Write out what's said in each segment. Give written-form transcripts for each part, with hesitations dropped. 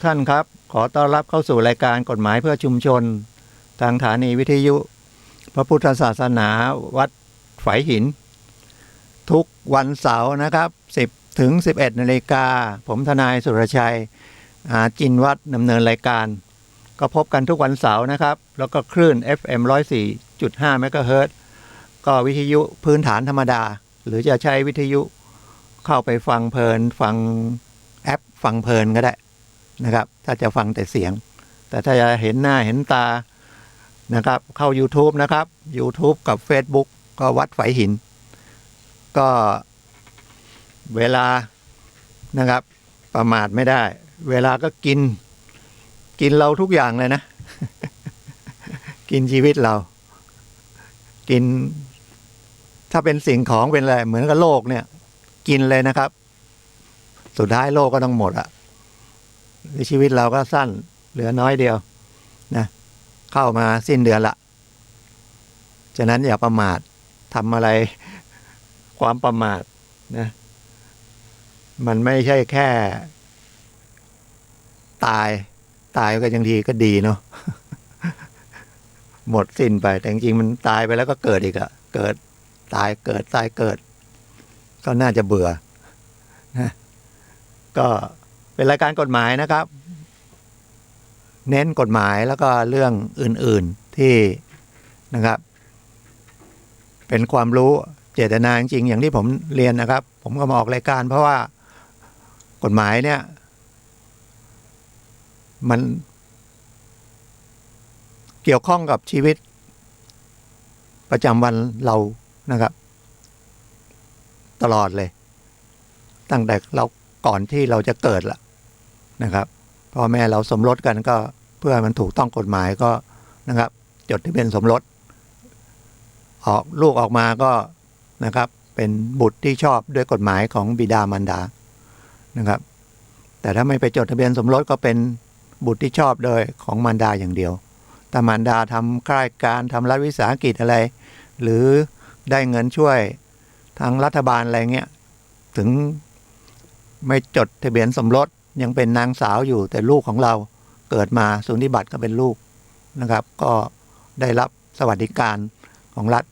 ท่านครับขอต้อนรับเข้าสู่รายการกฎหมายเพื่อชุมชนทางสถานีวิทยุพระพุทธศาสนาวัดฝายหินทุกวันเสาร์นะครับ10 ถึง 11 นาฬิกาผมทนายสุรชัยจินวัฒน์ดำเนินรายการก็พบกันทุกวันเสาร์นะครับแล้วก็คลื่น FM 104.5 เมกะเฮิรตซ์ก็วิทยุพื้นฐานธรรมดาหรือจะใช้วิทยุเข้าไปฟังเพลินฟังแอปฟังเพลินก็ได้นะครับถ้าจะฟังแต่เสียงแต่ถ้าจะเห็นหน้าเห็นตานะครับเข้า YouTube นะครับ YouTube กับ Facebook ก็วัดฝายหินก็เวลานะครับประมาทไม่ได้เวลาก็กินเราทุกอย่างเลยนะ กินชีวิตเรากินถ้าเป็นสิ่งของเป็นอะไรเหมือนกับโลกเนี่ยกินเลยนะครับสุดท้ายโลกก็ต้องหมดอะชีวิตเราก็สั้นเหลือน้อยเดียวนะเข้ามาสิ้นเดือนละฉะนั้นอย่าประมาททำอะไรความประมาทนะมันไม่ใช่แค่ตายก็ยังทีก็ดีเนาะ หมดสิ้นไปแต่จริงๆมันตายไปแล้วก็เกิดอีกอะเกิดตายเกิดตายเกิดก็น่าจะเบื่อนะก็เป็นรายการกฎหมายนะครับเน้นกฎหมายแล้วก็เรื่องอื่นๆที่นะครับเป็นความรู้เจตนาจริงๆอย่างที่ผมเรียนนะครับผมก็มาออกรายการเพราะว่ากฎหมายเนี่ยมันเกี่ยวข้องกับชีวิตประจำวันเรานะครับตลอดเลยตั้งแต่เราก่อนที่เราจะเกิดละนะครับพ่อแม่เราสมรสกันก็เพื่อมันถูกต้องกฎหมายก็นะครับจดทะเบียนสมรสออกลูกออกมาก็นะครับเป็นบุตรที่ชอบด้วยกฎหมายของบิดามารดานะครับแต่ถ้าไม่ไปจดทะเบียนสมรสก็เป็นบุตรที่ชอบโดยของมารดาอย่างเดียวถ้ามารดาทำข้าราชการทำรัฐวิสาหกิจอะไรหรือได้เงินช่วยทางรัฐบาลอะไรเงี้ยถึงไม่จดทะเบียนสมรสยังเป็นนางสาวอยู่แต่ลูกของเราเกิดมาสูติบัตรก็เป็นลูกนะครับก็ได้รับสวัสดิการของรัฐ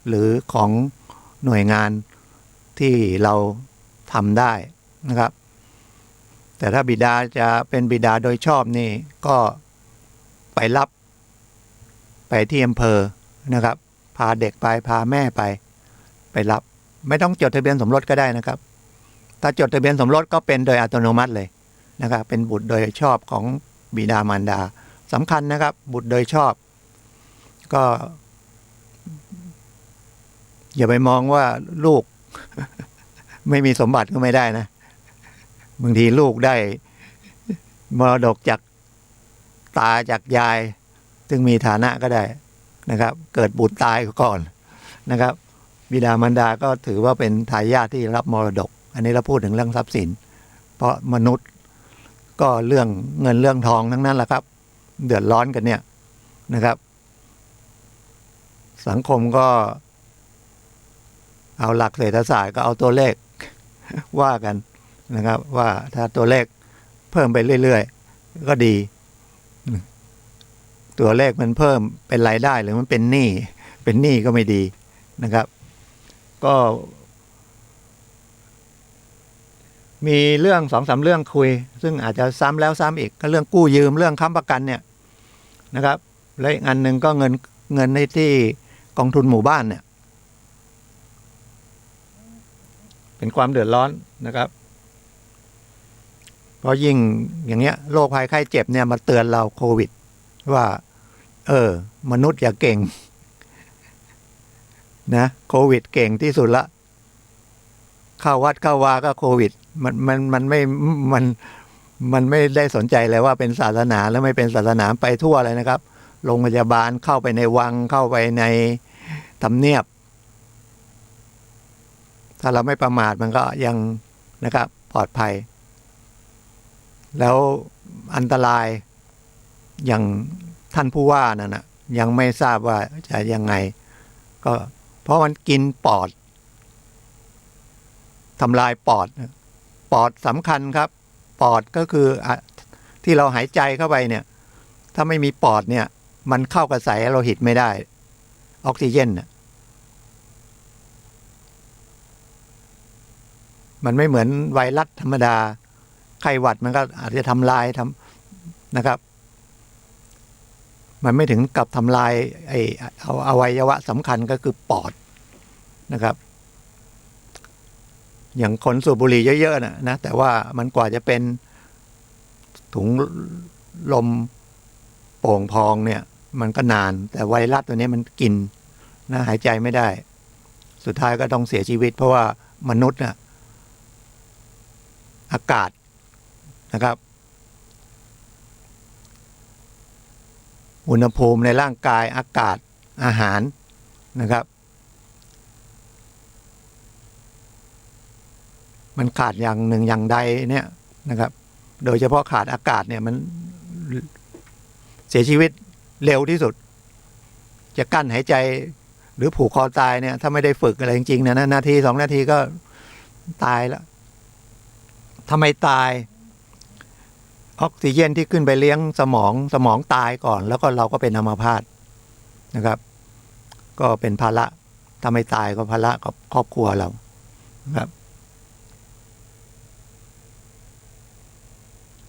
หรือของหน่วยงานที่เราทำได้นะครับแต่ถ้าบิดาจะเป็นบิดาโดยชอบนี่ก็ไปรับไปที่อำเภอนะครับพาเด็กไปพาแม่ไปรับไม่ต้องจดทะเบียนสมรสก็ได้นะครับถ้าจดทะเบียนสมรสก็เป็นโดยอัตโนมัติเลยนะครับเป็นบุตรโดยชอบของบิดามารดาสำคัญนะครับบุตรโดยชอบก็อย่าไปมองว่าลูก ไม่มีสมบัติก็ไม่ได้นะบางทีลูกได้มรดกจากตาจากยายซึ่งมีฐานะก็ได้นะครับเกิดบุตรตายก่อนนะครับบิดามารดาก็ถือว่าเป็นทายาทที่รับมรดกอันนี้เราพูดถึงเรื่องทรัพย์สินเพราะมนุษย์ก็เรื่องเงินเรื่องทองทั้งนั้นแหละครับเดือดร้อนกันเนี่ยนะครับสังคมก็เอาหลักเศรษฐศาสตร์ก็เอาตัวเลข ว่ากันนะครับว่าถ้าตัวเลขเพิ่มไปเรื่อยๆก็ดีตัวเลขมันเพิ่มเป็นรายได้หรือมันเป็นหนี้ก็ไม่ดีนะครับก็มีเรื่อง2-3เรื่องคุยซึ่งอาจจะซ้ำแล้วซ้ำอีกก็เรื่องกู้ยืมเรื่องค้ำประกันเนี่ยนะครับและอีกอันหนึ่งก็เงินในที่กองทุนหมู่บ้านเนี่ยเป็นความเดือดร้อนนะครับเพราะยิ่งอย่างเงี้ยโรคภัยไข้เจ็บเนี่ยมาเตือนเราโควิดว่ามนุษย์อย่าเก่งนะโควิดเก่งที่สุดละเข้าวัดเข้าวาก็โควิดมันไม่ได้สนใจเลยว่าเป็นศาสนาแล้วไม่เป็นศาสนาไปทั่วเลยนะครับโรงพยาบาลเข้าไปในวังเข้าไปในทำเนียบถ้าเราไม่ประมาทมันก็ยังนะครับปลอดภัยแล้วอันตรายอย่างท่านผู้ว่านั่นนะยังไม่ทราบว่าจะยังไงก็เพราะมันกินปอดทำลายปอดสำคัญครับปอดก็คือ ที่เราหายใจเข้าไปเนี่ยถ้าไม่มีปอดเนี่ยมันเข้ากระแสโลหิตไม่ได้ออกซิเจนน่ะมันไม่เหมือนไวรัสธรรมดาไข้หวัดมันก็อาจจะทำลายนะครับมันไม่ถึงกับทำลายเอาอวัยวะสำคัญก็คือปอดนะครับอย่างคนสูบบุหรี่เยอะๆนะแต่ว่ามันกว่าจะเป็นถุงลมโป่งพองเนี่ยมันก็นานแต่ไวรัสตัวนี้มันกินนะหายใจไม่ได้สุดท้ายก็ต้องเสียชีวิตเพราะว่ามนุษย์น่ะอากาศนะครับอุณหภูมิในร่างกายอากาศอาหารนะครับมันขาดอย่างหนึ่งอย่างใดเนี่ยนะครับโดยเฉพาะขาดอากาศเนี่ยมันเสียชีวิตเร็วที่สุดจะกั้นหายใจหรือผูกคอตายเนี่ยถ้าไม่ได้ฝึกอะไรจริงๆนะนาที2 นาทีก็ตายแล้วทำไมตายออกซิเจนที่ขึ้นไปเลี้ยงสมองตายก่อนแล้วก็เราก็เป็นอัมพาตนะครับก็เป็นภาระถ้าไม่ตายก็ภาระกับครอบครัวเราครับ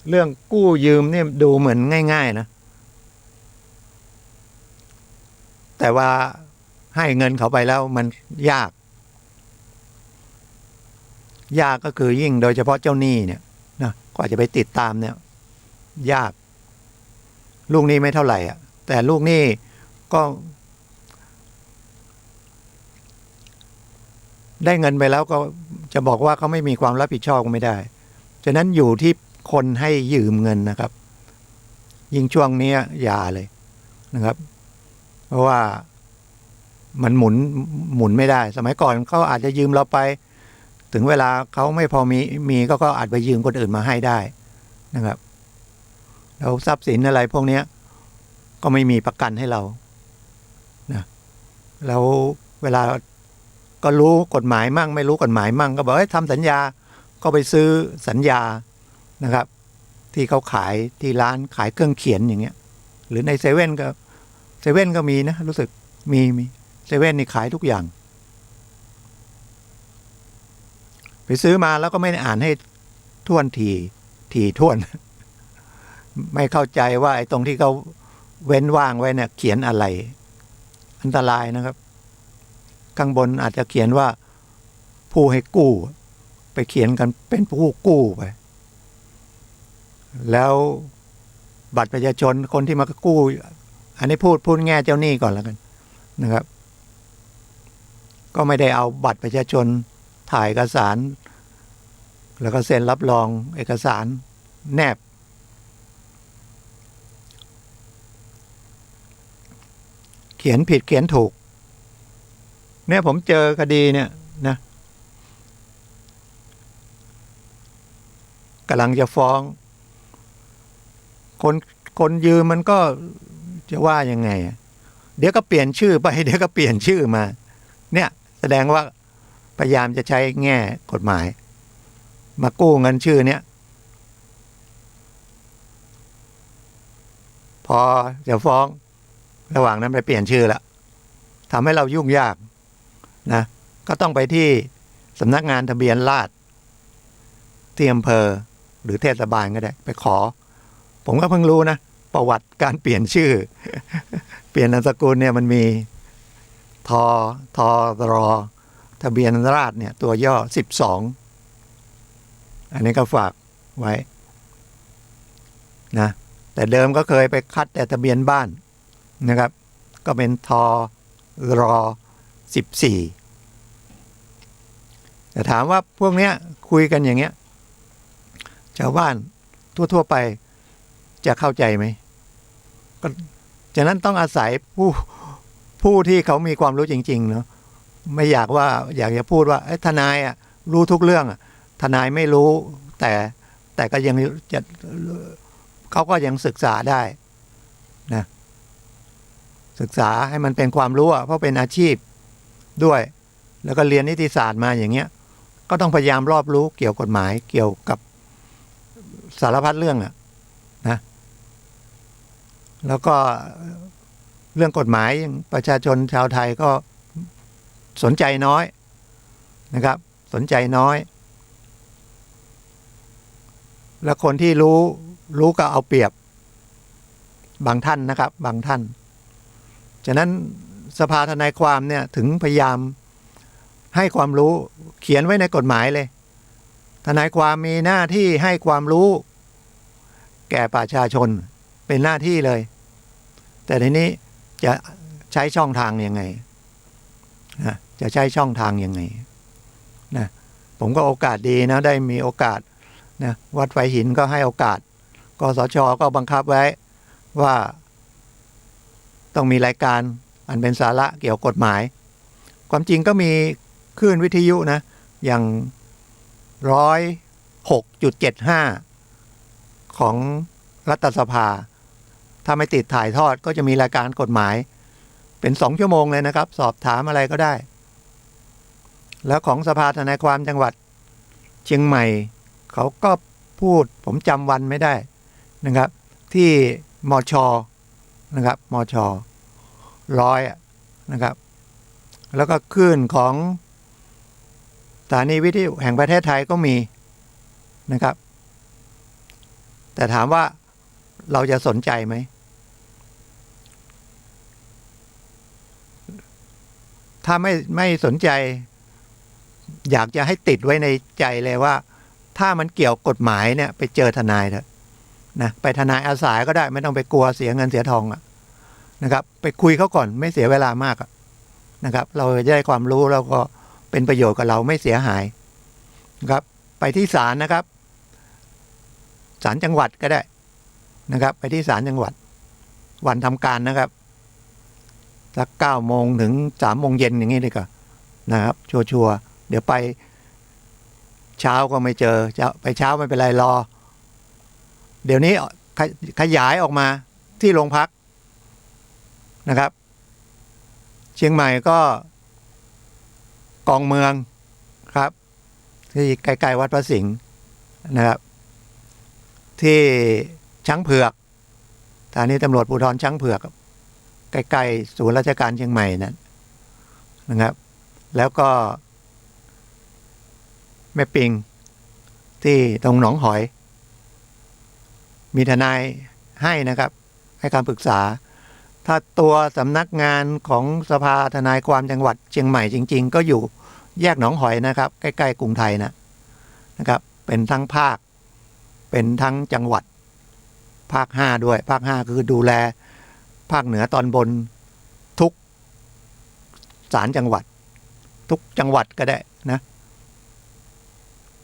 เรื่องกู้ยืมเนี่ยดูเหมือนง่ายๆนะแต่ว่าให้เงินเขาไปแล้วมันยากก็คือยิ่งโดยเฉพาะเจ้าหนี้เนี่ยนะกว่าจะไปติดตามเนี่ยยากลูกหนี้ไม่เท่าไหร่อ่ะแต่ลูกหนี้ก็ได้เงินไปแล้วก็จะบอกว่าเขาไม่มีความรับผิดชอบก็ไม่ได้ฉะนั้นอยู่ที่คนให้ยืมเงินนะครับยิ่งช่วงนี้อย่าเลยนะครับเพราะว่ามันหมุนไม่ได้สมัยก่อนเขาอาจจะยืมเราไปถึงเวลาเขาไม่พอมีก็อาจไปยืมคนอื่นมาให้ได้นะครับแล้วทรัพย์สินอะไรพวกนี้ก็ไม่มีประกันให้เรานะแล้วเวลาก็รู้กฎหมายมั่งไม่รู้กฎหมายมั่งก็บอกให้ทำสัญญาก็ไปซื้อสัญญานะครับที่เขาขายที่ร้านขายเครื่องเขียนอย่างเงี้ยหรือในเซเว่นก็มีนะรู้สึกมีเซเว่นนี่ขายทุกอย่างไปซื้อมาแล้วก็ไม่ได้อ่านให้ท่วนทีท่วนไม่เข้าใจว่าไอ้ตรงที่เขาเว้นว่างไว้เนี่ยเขียนอะไรอันตรายนะครับข้างบนอาจจะเขียนว่าผู้ให้กู้ไปเขียนกันเป็นผู้กู้ไปแล้วบัตรประชาชนคนที่มากู้อันนี้พูดแง่เจ้าหนี้ก่อนแล้วกันนะครับก็ไม่ได้เอาบัตรประชาชนถ่ายเอกสารแล้วก็เซ็นรับรองเอกสารแนบเขียนผิดเขียนถูกเนี่ยผมเจอคดีเนี่ยนะกำลังจะฟ้องคนยืมมันก็จะว่ายังไงเดี๋ยวก็เปลี่ยนชื่อไปเดี๋ยวก็เปลี่ยนชื่อมาเนี่ยแสดงว่าพยายามจะใช้แง่กฎหมายมากู้เงินชื่อเนี้ยพอจะฟ้องระหว่างนั้นไปเปลี่ยนชื่อละทำให้เรายุ่งยากนะก็ต้องไปที่สำนักงานทะเบียนราษฎร์ที่อำเภอหรือเทศบาลก็ได้ไปขอผมก็เพิ่งรู้นะประวัติการเปลี่ยนชื่อเปลี่ยนนามสกุลเนี่ยมันมีทรทะเบียนราษฎร์เนี่ยตัวย่อ12อันนี้ก็ฝากไว้นะแต่เดิมก็เคยไปคัดแต่ทะเบียนบ้านนะครับก็เป็นทร14แต่ถามว่าพวกเนี้ยคุยกันอย่างเงี้ยชาวบ้านทั่วไปจะเข้าใจไหมก็ฉะนั้นต้องอาศัยผู้ที่เขามีความรู้จริงๆเนาะไม่อยากจะพูดว่าทนายรู้ทุกเรื่องทนายไม่รู้แต่ก็ยังจะเขาก็ยังศึกษาได้นะศึกษาให้มันเป็นความรู้เพราะเป็นอาชีพด้วยแล้วก็เรียนนิติศาสตร์มาอย่างเงี้ยก็ต้องพยายามรอบรู้เกี่ยวกฎหมายเกี่ยวกับสารพัดเรื่องนะ แล้วก็เรื่องกฎหมายประชาชนชาวไทยก็สนใจน้อยนะครับสนใจน้อยแล้วคนที่รู้ก็เอาเปรียบบางท่านนะครับบางท่านฉะนั้นสภาทนายความเนี่ยถึงพยายามให้ความรู้เขียนไว้ในกฎหมายเลยทนายความมีหน้าที่ให้ความรู้แก่ประชาชนเป็นหน้าที่เลยแต่ทีนี้จะใช้ช่องทางยังไงนะจะใช้ช่องทางยังไงนะผมก็โอกาสดีนะได้มีโอกาสนะวัดไฟหินก็ให้โอกาสกสช.ก็บังคับไว้ว่าต้องมีรายการอันเป็นสาระเกี่ยวกับกฎหมายความจริงก็มีคลื่นวิทยุนะอย่าง106.75ของรัฐสภาถ้าไม่ติดถ่ายทอดก็จะมีรายการกฎหมายเป็น2 ชั่วโมงเลยนะครับสอบถามอะไรก็ได้แล้วของสภาทนายความจังหวัดเชียงใหม่เขาก็พูดผมจำวันไม่ได้นะครับที่มช.นะครับมช100นะครับแล้วก็คลื่นของสถานีวิทยุแห่งประเทศไทยก็มีนะครับแต่ถามว่าเราจะสนใจไหมถ้าไม่สนใจอยากจะให้ติดไว้ในใจเลยว่าถ้ามันเกี่ยวกฎหมายเนี่ยไปเจอทนายเถอะนะไปทนายอาสาก็ได้ไม่ต้องไปกลัวเสียเงินเสียทองนะครับไปคุยเขาก่อนไม่เสียเวลามากนะครับเราจะได้ความรู้แล้วก็เป็นประโยชน์กับเราไม่เสียหายนะครับไปที่ศาลนะครับศาลจังหวัดก็ได้นะครับไปที่ศาลจังหวัดวันทำการนะครับสัก9 โมงถึง3 โมงเย็นอย่างนี้ดีกว่านะครับชัวร์เดี๋ยวไปเช้าก็ไม่เจอจะไปเช้าไม่เป็นไรรอเดี๋ยวนี้ขยายออกมาที่โรงพักนะครับเชียงใหม่ก็กองเมืองครับที่ใกล้ๆวัดพระสิงห์นะครับที่ช้างเผือกสถานีตำรวจภูธรช้างเผือกใกล้ๆศูนย์ราชการเชียงใหม่นั่นนะครับแล้วก็แม่ปิงที่ตรงหนองหอยมีทนายให้นะครับให้คำปรึกษาถ้าตัวสำนักงานของสภาทนายความจังหวัดเชียงใหม่จริงๆก็อยู่แยกหนองหอยนะครับใกล้ๆกรุงไทยนะครับเป็นทั้งภาคเป็นทั้งจังหวัดภาค5ด้วยภาค5คือดูแลภาคเหนือตอนบนทุกศาลจังหวัดทุกจังหวัดก็ได้นะ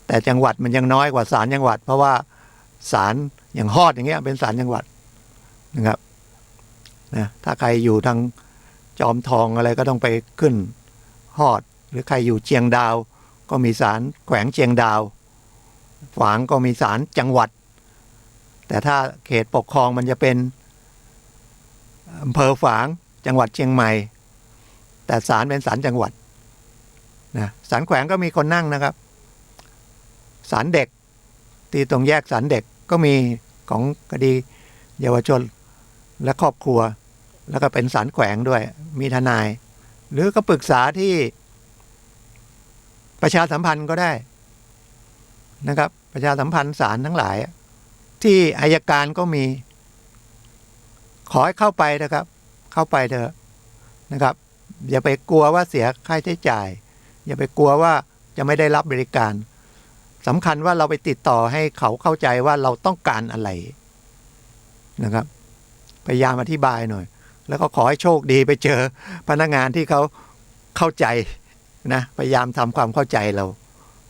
แต่จังหวัดมันยังน้อยกว่าศาลจังหวัดเพราะว่าศาลอย่างฮอดอย่างเงี้ยเป็นศาลจังหวัดนะครับนะถ้าใครอยู่ทางจอมทองอะไรก็ต้องไปขึ้นฮอดหรือใครอยู่เชียงดาวก็มีศาลแขวงเชียงดาวฝางก็มีศาลจังหวัดแต่ถ้าเขตปกครองมันจะเป็นอำเภอฝางจังหวัดเชียงใหม่แต่ศาลเป็นศาลจังหวัดนะศาลแขวงก็มีคนนั่งนะครับศาลเด็กที่ตรงแยกศาลเด็กก็มีของคดีเยาวชนและครอบครัวแล้วก็เป็นศาลแขวงด้วยมีทนายหรือก็ปรึกษาที่ประชาสัมพันธ์ก็ได้นะครับประชาสัมพันธ์ศาลทั้งหลายที่อัยการก็มีขอให้เข้าไปนะครับเข้าไปเถอะนะครับอย่าไปกลัวว่าเสียค่าใช้จ่ายอย่าไปกลัวว่าจะไม่ได้รับบริการสำคัญว่าเราไปติดต่อให้เขาเข้าใจว่าเราต้องการอะไรนะครับพยายามอธิบายหน่อยแล้วก็ขอให้โชคดีไปเจอพนักงานที่เขาเข้าใจนะพยายามทำความเข้าใจเรา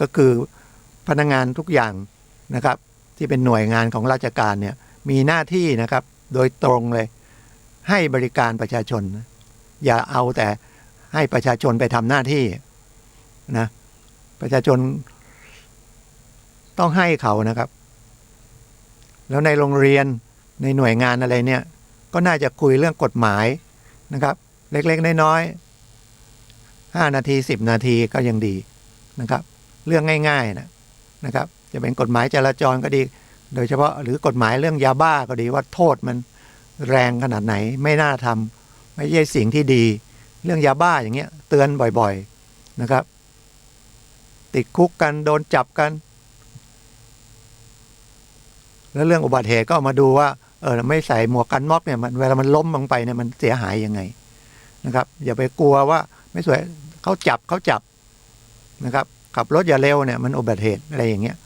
ก็คือพนักงานทุกอย่างนะครับที่เป็นหน่วยงานของราชการเนี่ยมีหน้าที่นะครับโดยตรงเลยให้บริการประชาชนอย่าเอาแต่ให้ประชาชนไปทำหน้าที่นะประชาชนต้องให้เขานะครับแล้วในโรงเรียนในหน่วยงานอะไรเนี่ยก็น่าจะคุยเรื่องกฎหมายนะครับเล็กๆน้อยๆ5 นาที10 นาทีก็ยังดีนะครับเรื่องง่ายๆนะครับจะเป็นกฎหมายจราจรก็ดีโดยเฉพาะหรือกฎหมายเรื่องยาบ้าก็ดีว่าโทษมัน แรงขนาดไหนไม่น่าทำไม่ใช่สิ่งที่ดีเรื่องยาบ้าอย่างเงี้ยเตือนบ่อยๆนะครับติดคุกกันโดนจับกันแล้วเรื่องอุบัติเหตุก็มาดูว่าไม่ใส่หมวกกันน็อกเนี่ยมันเวลามันล้มลงไปเนี่ยมันเสียหายยังไงนะครับอย่าไปกลัวว่าไม่สวยเขาจับนะครับขับรถอย่าเร็วเนี่ยมันอุบัติเหตุอะไรอย่างเงี้ย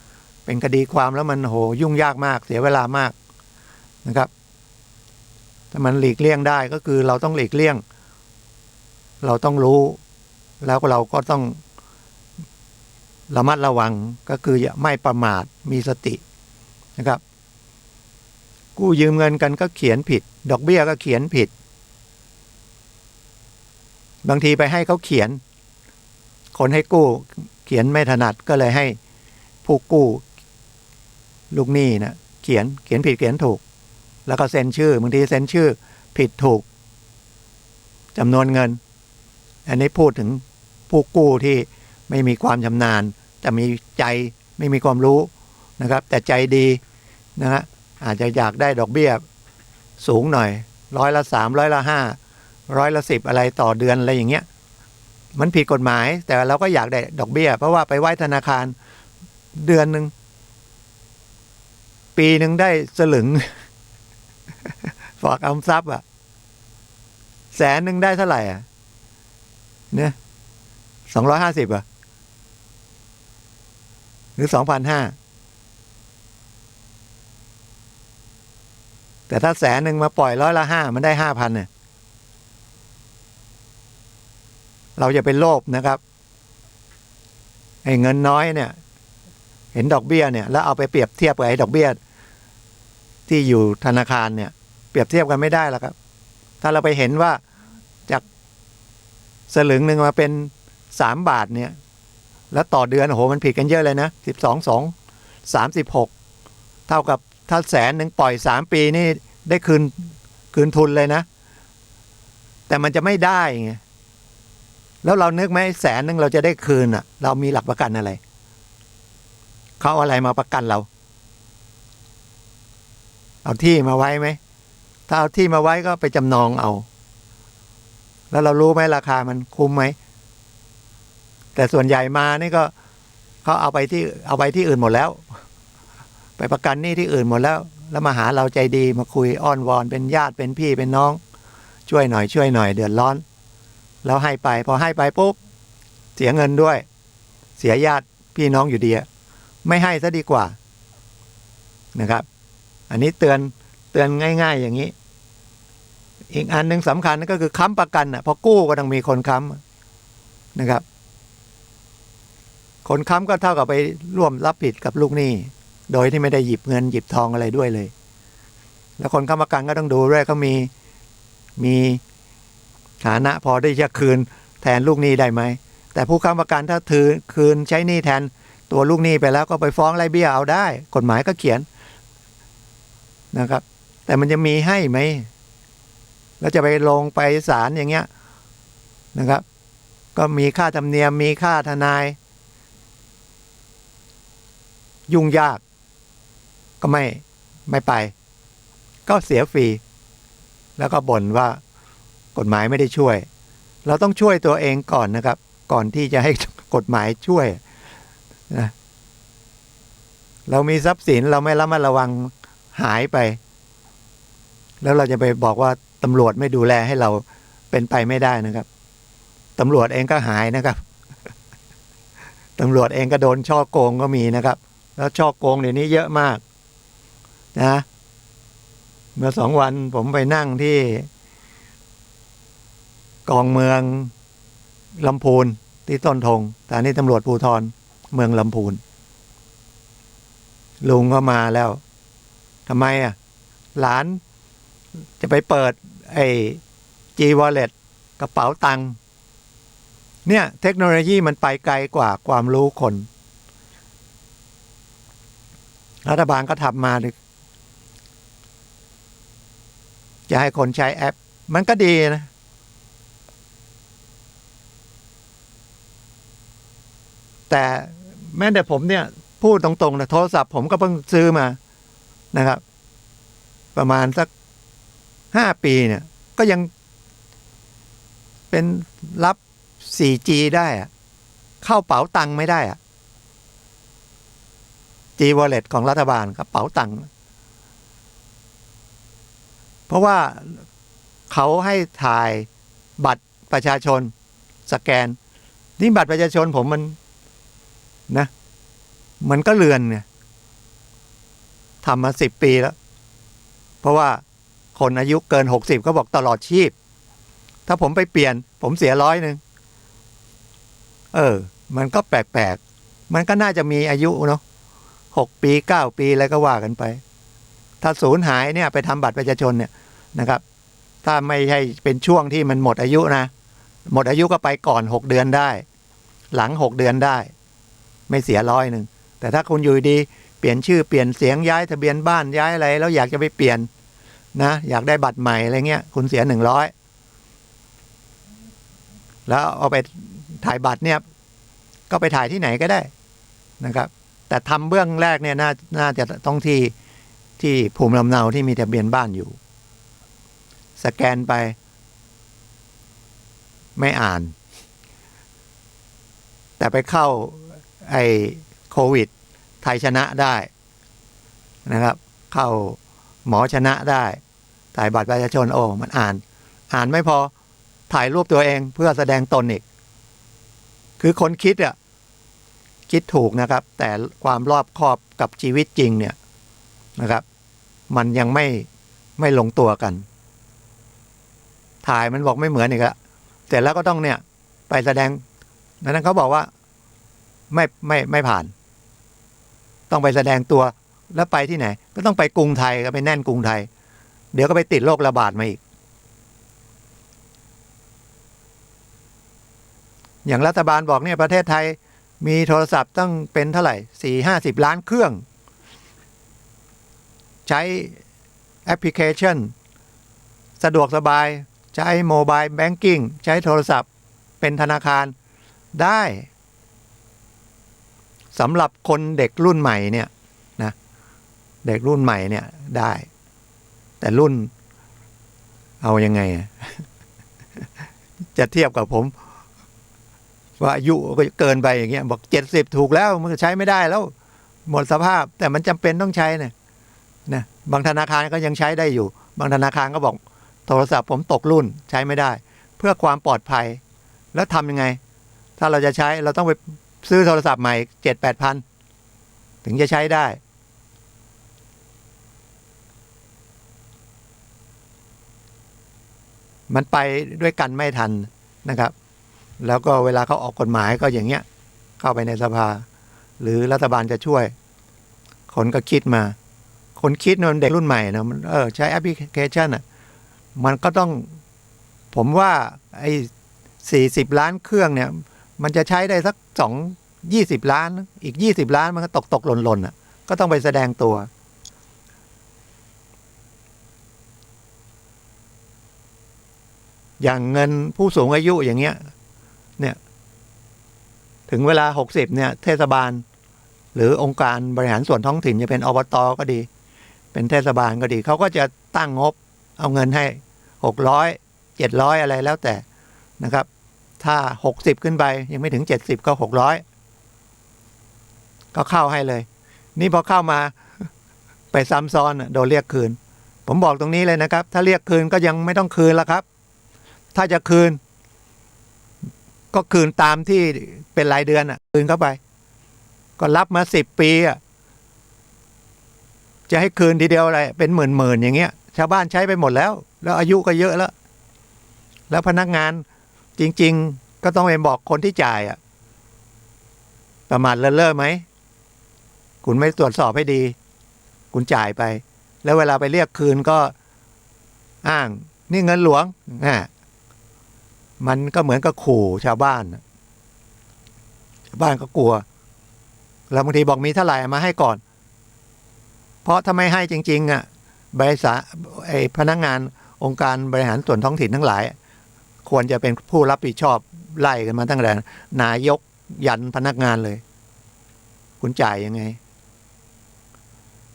เป็นคดีความแล้วมันโหยุ่งยากมากเสียเวลามากนะครับถ้ามันหลีกเลี่ยงได้ก็คือเราต้องหลีกเลี่ยงเราต้องรู้แล้วเราก็ต้องระมัดระวังก็คืออย่าไม่ประมาทมีสตินะครับกู้ยืมเงินกันก็เขียนผิดดอกเบี้ยก็เขียนผิดบางทีไปให้เขาเขียนคนให้กู้เขียนไม่ถนัดก็เลยให้ผู้กู้ลูกหนี้นะเขียนผิดเขียนถูกแล้วก็เซ็นชื่อบางทีเซ็นชื่อผิดถูกจำนวนเงินอันนี้พูดถึงผู้กู้ที่ไม่มีความชำนาญจะมีใจไม่มีความรู้นะครับแต่ใจดีนะฮะอาจจะอยากได้ดอกเบี้ยสูงหน่อย3%, 5%, 10%อะไรต่อเดือนอะไรอย่างเงี้ยมันผิดกฎหมายแต่เราก็อยากได้ดอกเบี้ยเพราะว่าไปไว้ธนาคารเดือนหนึ่งปีหนึ่งได้สลึง ฝากออมทรัพย์100,000ได้เท่าไหร่เนี่ย250หรือ 2,500แต่ถ้า100,000มาปล่อย5%มันได้ 5,000เนี่ยเราจะเป็นโลภนะครับไอ้เงินน้อยเนี่ยเห็นดอกเบี้ยเนี่ยแล้วเอาไปเปรียบเทียบกับไอ้ดอกเบี้ยที่อยู่ธนาคารเนี่ยเปรียบเทียบกันไม่ได้แล้วครับถ้าเราไปเห็นว่าจากสลึงหนึ่งมาเป็น3 บาทเนี่ยแล้วต่อเดือนโอ้โหมันผิดกันเยอะเลยนะ12 2 36เท่ากับถ้า100,000ปล่อย3 ปีนี่ได้คืนทุนเลยนะแต่มันจะไม่ได้ไงแล้วเรานึกไหม100,000เราจะได้คืนเรามีหลักประกันอะไรเขาเอาอะไรมาประกันเราเอาที่มาไว้ไหมถ้าเอาที่มาไว้ก็ไปจำนองเอาแล้วเรารู้ไหมราคามันคุ้มไหมแต่ส่วนใหญ่มานี่ก็เขาเอาไปที่อื่นหมดแล้วไปประกันหนี้ที่อื่นหมดแล้วมาหาเราใจดีมาคุยอ้อนวอนเป็นญาติเป็นพี่เป็นน้องช่วยหน่อยเดือดร้อนแล้วให้ไปพอให้ไปปุ๊บเสียเงินด้วยเสียญาติพี่น้องอยู่ดีไม่ให้ซะดีกว่านะครับอันนี้เตือนง่ายๆอย่างนี้อีกอันนึงสำคัญก็คือค้ำประกันพอกู้ก็ต้องมีคนค้ำนะครับคนค้ำก็เท่ากับไปร่วมรับผิดกับลูกหนี้โดยที่ไม่ได้หยิบเงินหยิบทองอะไรด้วยเลยแล้วคนค้ำประกันก็ต้องดูด้วยเขามีฐานะพอได้จะคืนแทนลูกหนี้ได้ไหมแต่ผู้ค้ำประกันถ้าถือคืนใช้หนี้แทนตัวลูกหนี้ไปแล้วก็ไปฟ้องไล่เบี้ยเอาได้กฎหมายก็เขียนนะครับแต่มันจะมีให้ไหมแล้วจะไปลงไปศาลอย่างเงี้ยนะครับก็มีค่าธรรมเนียมมีค่าทนายยุ่งยากก็ไม่ไปก็เสียฟรีแล้วก็บ่นว่ากฎหมายไม่ได้ช่วยเราต้องช่วยตัวเองก่อนนะครับก่อนที่จะให้กฎหมายช่วยนะเรามีทรัพย์สินเราไม่ระมัดระวังหายไปแล้วเราจะไปบอกว่าตำรวจไม่ดูแลให้เราเป็นไปไม่ได้นะครับตำรวจเองก็หายนะครับตำรวจเองก็โดนช่อโกงก็มีนะครับแล้วช่อโกงเดี๋ยวนี้เยอะมากนะเมื่อ2 วันผมไปนั่งที่กองเมืองลำพูนที่ต้นธงสถานีตำรวจภูธรเมืองลำพูนลุงก็มาแล้วทำไมหลานจะไปเปิดไอ้ G-Wallet กระเป๋าตังค์เนี่ยเทคโนโลยีมันไปไกลกว่าความรู้คนรัฐบาลก็ทำมาจะให้คนใช้แอปมันก็ดีนะแต่แม้แต่ผมเนี่ยพูดตรงๆนะโทรศัพท์ผมก็เพิ่งซื้อมานะครับประมาณสัก 5 ปีเนี่ยก็ยังเป็นรับ 4G ได้อะเข้าเป๋าตังค์ไม่ได้อะ G Wallet ของรัฐบาลกระเป๋าตังค์เพราะว่าเขาให้ถ่ายบัตรประชาชนสแกนนี่บัตรประชาชนผมมันนะมันก็เลือนเนี่ยทำมา10 ปีแล้วเพราะว่าคนอายุเกิน60ก็บอกตลอดชีพถ้าผมไปเปลี่ยนผมเสีย100มันก็แปลกๆมันก็น่าจะมีอายุเนาะ6 ปี9 ปีอะไรก็ว่ากันไปถ้าสูญหายเนี่ยไปทำบัตรประชาชนเนี่ยนะครับถ้าไม่ใช่เป็นช่วงที่มันหมดอายุนะหมดอายุก็ไปก่อน6 เดือนได้หลัง6 เดือนได้ไม่เสีย100แต่ถ้าคุณอยู่ดีเปลี่ยนชื่อเปลี่ยนเสียงย้ายทะเบียนบ้านย้ายอะไรแล้วอยากจะไปเปลี่ยนนะอยากได้บัตรใหม่อะไรเงี้ยคุณเสีย100แล้วเอาไปถ่ายบัตรเนี่ยก็ไปถ่ายที่ไหนก็ได้นะครับแต่ทำเบื้องแรกเนี่ยน่าจะต้องที่ภูมิลำเนาที่มีทะเบียนบ้านอยู่สแกนไปไม่อ่านแต่ไปเข้าไอ้โควิดไทยชนะได้นะครับเข้าหมอชนะได้ถ่ายบัตรประชาชนโอ้มันอ่านไม่พอถ่ายรูปตัวเองเพื่อแสดงตนอีกคือคนคิดถูกนะครับแต่ความรอบคอบกับชีวิตจริงเนี่ยนะครับมันยังไม่ลงตัวกันถ่ายมันบอกไม่เหมือนอีกแล้วเสร็จแล้วก็ต้องเนี่ยไปแสดงนั้นเขาบอกว่าไม่ผ่านต้องไปแสดงตัวแล้วไปที่ไหนก็ต้องไปกรุงไทยก็ไปแน่นกรุงไทยเดี๋ยวก็ไปติดโรคระบาดมาอีกอย่างรัฐบาลบอกเนี่ยประเทศไทยมีโทรศัพท์ต้องเป็นเท่าไหร่40-50 ล้านเครื่องใช้แอปพลิเคชันสะดวกสบายใช้โมบายแบงกิ้งใช้โทรศัพท์เป็นธนาคารได้สำหรับคนเด็กรุ่นใหม่เนี่ยนะเด็กรุ่นใหม่เนี่ยได้แต่รุ่นเอายังไงจะเทียบกับผมว่าอายุก็เกินไปอย่างเงี้ยบอก70ถูกแล้วมันใช้ไม่ได้แล้วหมดสภาพแต่มันจำเป็นต้องใช้นะบางธนาคารก็ยังใช้ได้อยู่บางธนาคารก็บอกโทรศัพท์ผมตกรุ่นใช้ไม่ได้เพื่อความปลอดภัยแล้วทำยังไงถ้าเราจะใช้เราต้องไปซื้อโทรศัพท์ใหม่ 7-8 พันถึงจะใช้ได้มันไปด้วยกันไม่ทันนะครับแล้วก็เวลาเขาออกกฎหมายก็อย่างเงี้ยเข้าไปในสภาหรือรัฐบาลจะช่วยคนก็คิดมาคนคิดมันเด็กรุ่นใหม่นะมันใช้แอปพลิเคชันมันก็ต้องผมว่าไอ้40 ล้านเครื่องเนี่ยมันจะใช้ได้สัก20 ล้านอีก20 ล้านมันก็ตกหล่นก็ต้องไปแสดงตัวอย่างเงินผู้สูงอายุอย่างเงี้ยเนี่ยถึงเวลา60เนี่ยเทศบาลหรือองค์การบริหารส่วนท้องถิ่นจะเป็นอบต.ก็ดีเป็นเทศบาลก็ดีเขาก็จะตั้งงบเอาเงินให้600 700อะไรแล้วแต่นะครับถ้า60ขึ้นไปยังไม่ถึง70ก็600ก็เข้าให้เลยนี่พอเข้ามาไปซ้ำซ้อนโดนเรียกคืนผมบอกตรงนี้เลยนะครับถ้าเรียกคืนก็ยังไม่ต้องคืนละครับถ้าจะคืนก็คืนตามที่เป็นรายเดือนคืนเข้าไปก็รับมา10 ปีจะให้คืนทีเดียวอะไรเป็นหมื่นอย่างเงี้ยชาวบ้านใช้ไปหมดแล้วอายุก็เยอะแล้วพนักงานจริงๆก็ต้องไปบอกคนที่จ่ายประมาทเลินเล่อไหมคุณไม่ตรวจสอบให้ดีคุณจ่ายไปแล้วเวลาไปเรียกคืนก็อ้างนี่เงินหลวงมันก็เหมือนกับขู่ชาวบ้านก็กลัวแล้วบางทีบอกมีเท่าไหร่มาให้ก่อนเพราะถ้าไม่ให้จริงๆบริษัทพนักงานองค์การบริหารส่วนท้องถิ่นทั้งหลายควรจะเป็นผู้รับผิดชอบไล่กันมาตั้งแต่นายกยันพนักงานเลยคุณจ่ายยังไง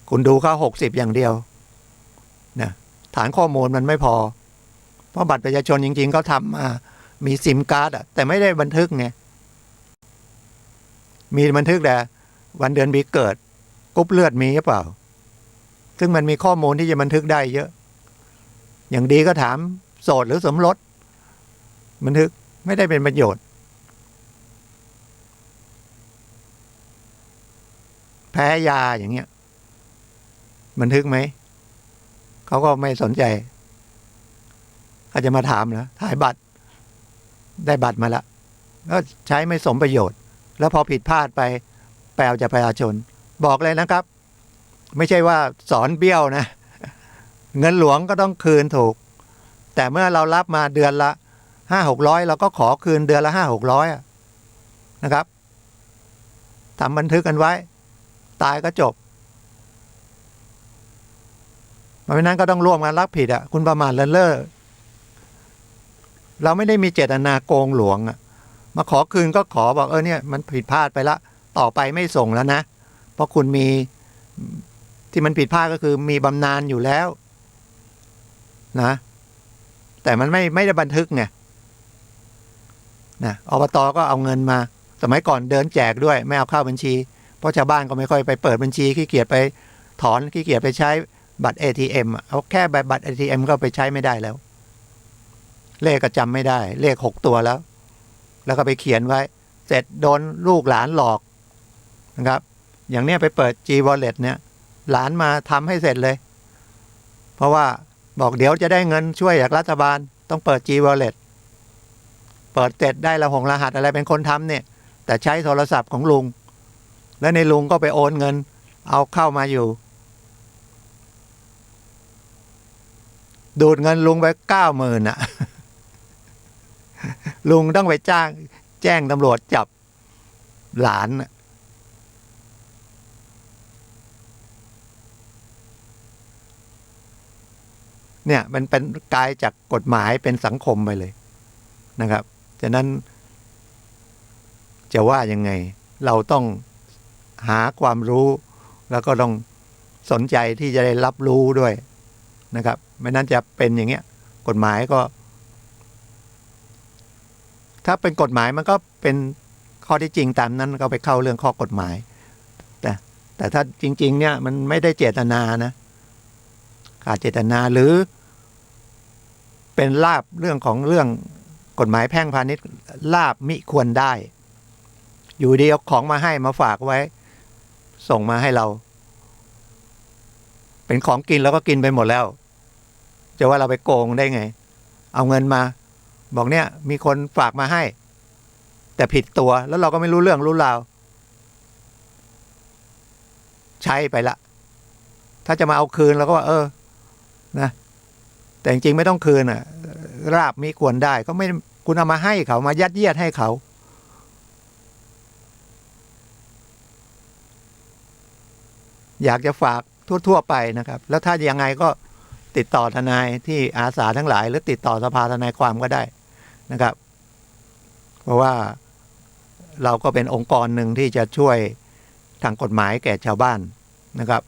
คุณดูเขา60อย่างเดียวนะ ฐานข้อมูลมันไม่พอเพราะบัตรประชาชนจริงๆเขาทำมามีซิมการ์ดอะแต่ไม่ได้บันทึกไงมีบันทึกแต่วันเดือนปีเกิดกรุ๊ปเลือดมีหรือเปล่าซึ่งมันมีข้อมูลที่จะบันทึกได้เยอะอย่างดีก็ถามโสดหรือสมรสบันทึกไม่ได้เป็นประโยชน์แพ้ยาอย่างเงี้ยบันทึกไหมเขาก็ไม่สนใจเขาจะมาถามนะถ่ายบัตรได้บัตรมาแล้วก็ใช้ไม่สมประโยชน์แล้วพอผิดพลาดไปแปลจากประชาชนบอกเลยนะครับไม่ใช่ว่าสอนเบี้ยวนะเงินหลวงก็ต้องคืนถูกแต่เมื่อเรารับมาเดือนละ500-600เราก็ขอคืนเดือนละ500-600นะครับทำบันทึกกันไว้ตายก็จบเพราะฉะนั้นก็ต้องร่วมกันรับผิดอ่ะคุณประมาทเลินเล่อเราไม่ได้มีเจตนาโกงหลวงอ่ะมาขอคืนก็ขอบอกเนี่ยมันผิดพลาดไปละต่อไปไม่ส่งแล้วนะเพราะคุณมีที่มันผิดพลาดก็คือมีบำนาญอยู่แล้วนะแต่มันไม่ได้บันทึกไงนะอบต.ก็เอาเงินมาสมัยก่อนเดินแจกด้วยไม่เอาเข้าบัญชีเพราะชาวบ้านก็ไม่ค่อยไปเปิดบัญชีขี้เกียจไปถอนขี้เกียจไปใช้บัตร ATM เอาแค่บัตร ATM ก็ไปใช้ไม่ได้แล้วเลขก็จำไม่ได้เลข6 ตัวแล้วก็ไปเขียนไว้เสร็จโดนลูกหลานหลอกนะครับอย่างเนี้ยไปเปิด G Wallet เนี่ยหลานมาทำให้เสร็จเลยเพราะว่าบอกเดี๋ยวจะได้เงินช่วยจากรัฐบาลต้องเปิด G Wallet เปิดเสร็จได้รหัสอะไรเป็นคนทำเนี่ยแต่ใช้โทรศัพท์ของลุงแล้วในลุงก็ไปโอนเงินเอาเข้ามาอยู่ดูดเงินลุงไป90,000อ่ะ ลุงต้องไปแจ้งตำรวจจับหลานเนี่ยมันเป็นกลายจากกฎหมายเป็นสังคมไปเลยนะครับฉะนั้นจะว่ายังไงเราต้องหาความรู้แล้วก็ต้องสนใจที่จะได้รับรู้ด้วยนะครับไม่นั้นจะเป็นอย่างเงี้ยกฎหมายก็ถ้าเป็นกฎหมายมันก็เป็นข้อที่จริงตามนั้นก็ไปเข้าเรื่องข้อกฎหมายแต่ถ้าจริงๆเนี่ยมันไม่ได้เจตนานะขาดเจตนาหรือเป็นลาภเรื่องของเรื่องกฎหมายแพ่งพาณิชย์ลาภมิควรได้อยู่ดีเอาของมาให้มาฝากไว้ส่งมาให้เราเป็นของกินแล้วก็กินไปหมดแล้วจะว่าเราไปโกงได้ไงเอาเงินมาบอกเนี่ยมีคนฝากมาให้แต่ผิดตัวแล้วเราก็ไม่รู้เรื่องรู้ราวใช้ไปละถ้าจะมาเอาคืนเราก็ว่านะแต่จริงๆไม่ต้องคืนอ่ะราบมิควรได้ก็ไม่คุณเอามาให้เขามายัดเยียดให้เขาอยากจะฝากทั่วไปนะครับแล้วถ้ายังไงก็ติดต่อทนายที่อาสาทั้งหลายหรือติดต่อสภาทนายความก็ได้นะครับเพราะว่าเราก็เป็นองค์กรหนึ่งที่จะช่วยทางกฎหมายแก่ชาวบ้านนะครับ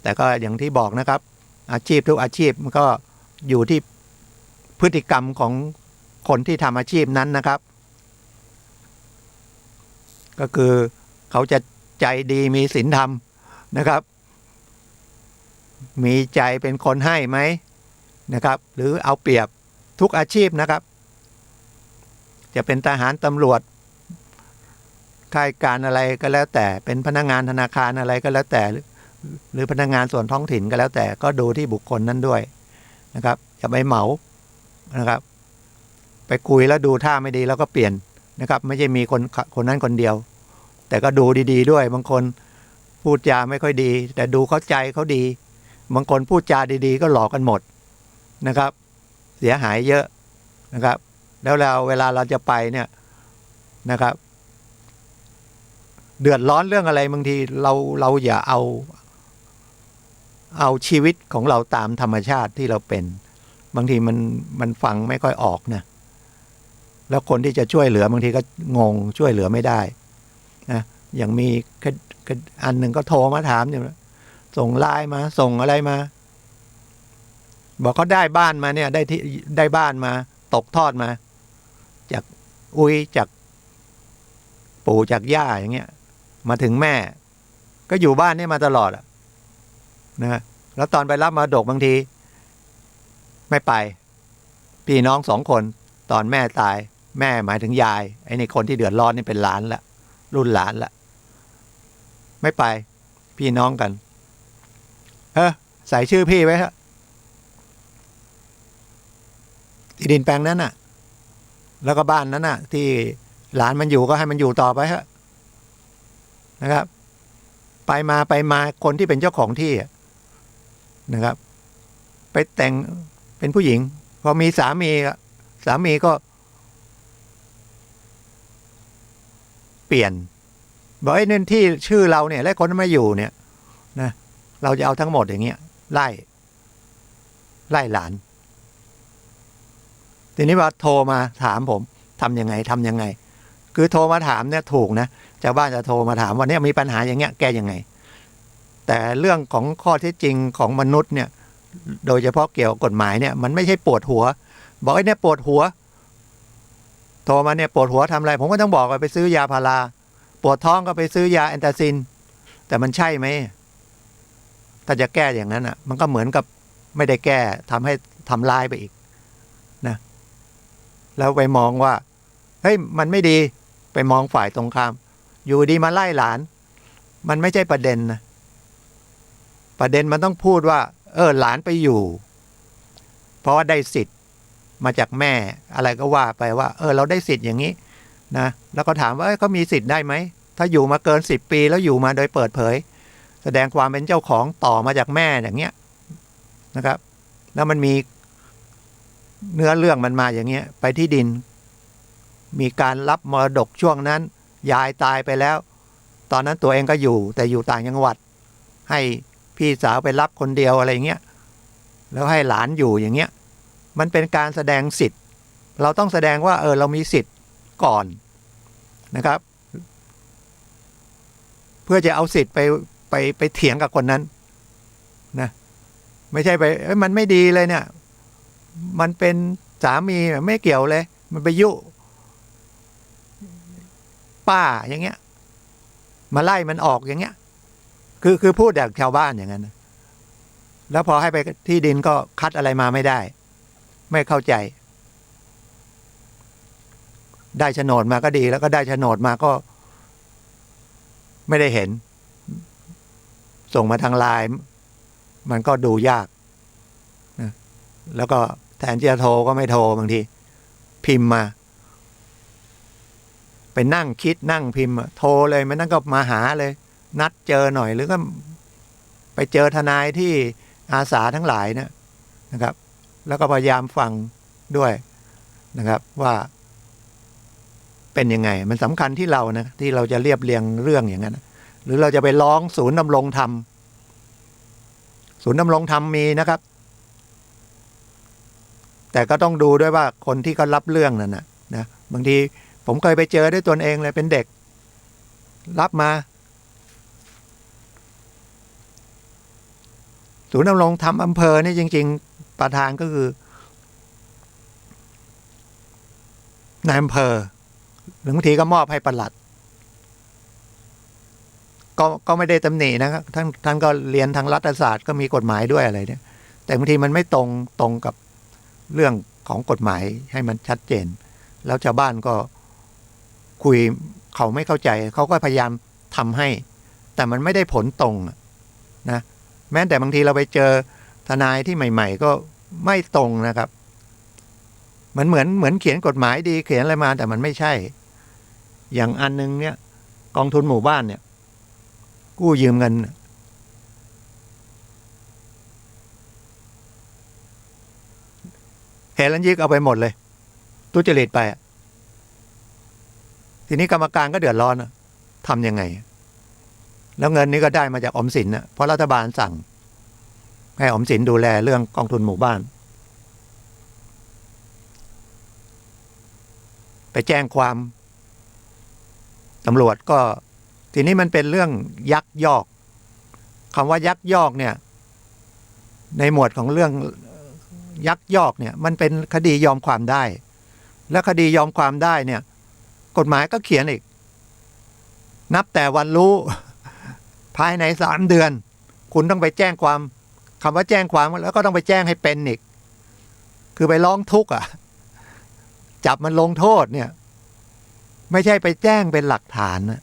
แต่ก็อย่างที่บอกนะครับอาชีพทุกอาชีพมันก็อยู่ที่พฤติกรรมของคนที่ทำอาชีพนั้นนะครับก็คือเขาจะใจดีมีศีลธรรมนะครับมีใจเป็นคนให้ไหมนะครับหรือเอาเปรียบทุกอาชีพนะครับจะเป็นทหารตำรวจข้าราชการอะไรก็แล้วแต่เป็นพนักงานธนาคารอะไรก็แล้วแต่หรือพนักงานส่วนท้องถิ่นก็แล้วแต่ก็ดูที่บุคคลนั้นด้วยนะครับอย่าไปเหมานะครับไปคุยแล้วดูท่าไม่ดีแล้วก็เปลี่ยนนะครับไม่ใช่มีคนนั้นคนเดียวแต่ก็ดูดีๆด้วยบางคนพูดจาไม่ค่อยดีแต่ดูเขาใจเขาดีบางคนพูดจาดีๆก็หลอกกันหมดนะครับเสียหายเยอะนะครับแล้วเวลาเราจะไปเนี่ยนะครับเดือดร้อนเรื่องอะไรบางทีเราอย่าเอาชีวิตของเราตามธรรมชาติที่เราเป็นบางทีมันฟังไม่ค่อยออกนะแล้วคนที่จะช่วยเหลือบางทีก็งงช่วยเหลือไม่ได้นะอย่างมีอันหนึ่งก็โทรมาถามอย่างส่งไลน์มาส่งอะไรมา บอกเขาได้บ้านมาเนี่ยได้บ้านมาตกทอดมาจากอุ้ยจากปู่จากย่าอย่างเงี้ยมาถึงแม่ก็อยู่บ้านนี่มาตลอดอะนะแล้วตอนไปรับมรดกบางทีไม่ไปพี่น้อง2 คนตอนแม่ตายแม่หมายถึงยายไอ้นี่คนที่เดือดร้อนนี่เป็นหลานละรุ่นหลานละไม่ไปพี่น้องกันใส่ชื่อพี่ไว้ฮะที่ดินแปลงนั้นน่ะแล้วก็บ้านนั้นน่ะที่หลานมันอยู่ก็ให้มันอยู่ต่อไปฮะนะครับไปมาคนที่เป็นเจ้าของที่นะครับ ไปแต่งเป็นผู้หญิงพอมีสามีก็เปลี่ยนบอกไอ้นั่นที่ชื่อเราเนี่ยและคนไม่อยู่เนี่ยนะเราจะเอาทั้งหมดอย่างเงี้ยไล่หลานทีนี้ว่าโทรมาถามผมทำยังไงคือโทรมาถามเนี่ยถูกนะชาวบ้านจะโทรมาถามว่าเนี่ยมีปัญหาอย่างเงี้ยแก้ยังไงแต่เรื่องของข้อเท็จจริงของมนุษย์เนี่ยโดยเฉพาะเกี่ยวกับกฎหมายเนี่ยมันไม่ใช่ปวดหัวบอกไอ้เนี่ยปวดหัวโทรมาเนี่ยปวดหัวทำอะไรผมก็ต้องบอกว่าไปซื้อยาพาราปวดท้องก็ไปซื้อยาแอนตาซินแต่มันใช่ไหมถ้าจะแก้อย่างนั้นอ่ะมันก็เหมือนกับไม่ได้แก้ทำให้ทำลายไปอีกนะแล้วไปมองว่าเฮ้ยมันไม่ดีไปมองฝ่ายตรงข้ามอยู่ดีมาไล่หลานมันไม่ใช่ประเด็นนะประเด็นมันต้องพูดว่าหลานไปอยู่เพราะว่าได้สิทธิ์มาจากแม่อะไรก็ว่าไปว่าเราได้สิทธิ์อย่างนี้นะแล้วก็ถามว่าเขามีสิทธิ์ได้ไหมถ้าอยู่มาเกิน10 ปีแล้วอยู่มาโดยเปิดเผยแสดงความเป็นเจ้าของต่อมาจากแม่อย่างเงี้ยนะครับแล้วมันมีเนื้อเรื่องมันมาอย่างเงี้ยไปที่ดินมีการรับมรดกช่วงนั้นยายตายไปแล้วตอนนั้นตัวเองก็อยู่แต่อยู่ต่างจังหวัดให้พี่สาวไปรับคนเดียวอะไรเงี้ยแล้วให้หลานอยู่อย่างเงี้ยมันเป็นการแสดงสิทธิ์เราต้องแสดงว่าเรามีสิทธิ์ก่อนนะครับเพื่อจะเอาสิทธิ์ไปเถียงกับคนนั้นนะไม่ใช่ไปมันไม่ดีเลยเนี่ยมันเป็นสามีไม่เกี่ยวเลยมันไปยุป้าอย่างเงี้ยมาไล่มันออกอย่างเงี้ยคือพูดแบบชาวบ้านอย่างนั้นแล้วพอให้ไปที่ดินก็คัดอะไรมาไม่ได้ไม่เข้าใจได้โฉนดมาก็ดีแล้วก็ได้โฉนดมาก็ไม่ได้เห็นส่งมาทางไลน์มันก็ดูยากนะแล้วก็แทนที่จะโทรก็ไม่โทรบางทีพิมพ์มาไปนั่งคิดนั่งพิมพ์โทรเลยมันนั่งก็มาหาเลยนัดเจอหน่อยหรือก็ไปเจอทนายที่อาสาทั้งหลายนะครับแล้วก็พยายามฟังด้วยนะครับว่าเป็นยังไงมันสำคัญที่เรานะที่เราจะเรียบเรียงเรื่องอย่างนั้นหรือเราจะไปร้องศูนย์ดำรงธรรมศูนย์ดำรงธรรมมีนะครับแต่ก็ต้องดูด้วยว่าคนที่เขารับเรื่องนั่นนะบางทีผมเคยไปเจอด้วยตนเองเลยเป็นเด็กรับมาศูนย์ดำรงธรรมอำเภอนี่จริงๆประธานก็คือนายอำเภอหรือบางทีก็มอบให้ปลัดก็ไม่ได้ตำหนินะครับท่านก็เรียนทางรัฐศาสตร์ก็มีกฎหมายด้วยอะไรเนี่ยแต่บางทีมันไม่ตรงกับเรื่องของกฎหมายให้มันชัดเจนแล้วชาวบ้านก็คุยเขาไม่เข้าใจเขาก็พยายามทำให้แต่มันไม่ได้ผลตรงนะแม้แต่บางทีเราไปเจอทนายที่ใหม่ๆก็ไม่ตรงนะครับมันเหมือนเขียนกฎหมายดีเขียนอะไรมาแต่มันไม่ใช่อย่างอันนึงเนี่ยกองทุนหมู่บ้านเนี่ยกู้ยืมเงินเฮลันยิกเอาไปหมดเลยทุจริตไปทีนี้กรรมการก็เดือดร้อนทำยังไงแล้วเงินนี้ก็ได้มาจากออมสินเพราะรัฐบาลสั่งให้ออมสินดูแลเรื่องกองทุนหมู่บ้านไปแจ้งความตำรวจก็ทีนี้มันเป็นเรื่องยักยอกคำว่ายักยอกเนี่ยในหมวดของเรื่อง ยักยอกเนี่ยมันเป็นคดียอมความได้และคดียอมความได้เนี่ยกฎหมายก็เขียนอีกนับแต่วันรู้ ภายใน3 เดือนคุณต้องไปแจ้งความคำว่าแจ้งความแล้วก็ต้องไปแจ้งให้เป็นอีกคือไปร้องทุกข์จับมันลงโทษเนี่ยไม่ใช่ไปแจ้งเป็นหลักฐานนะ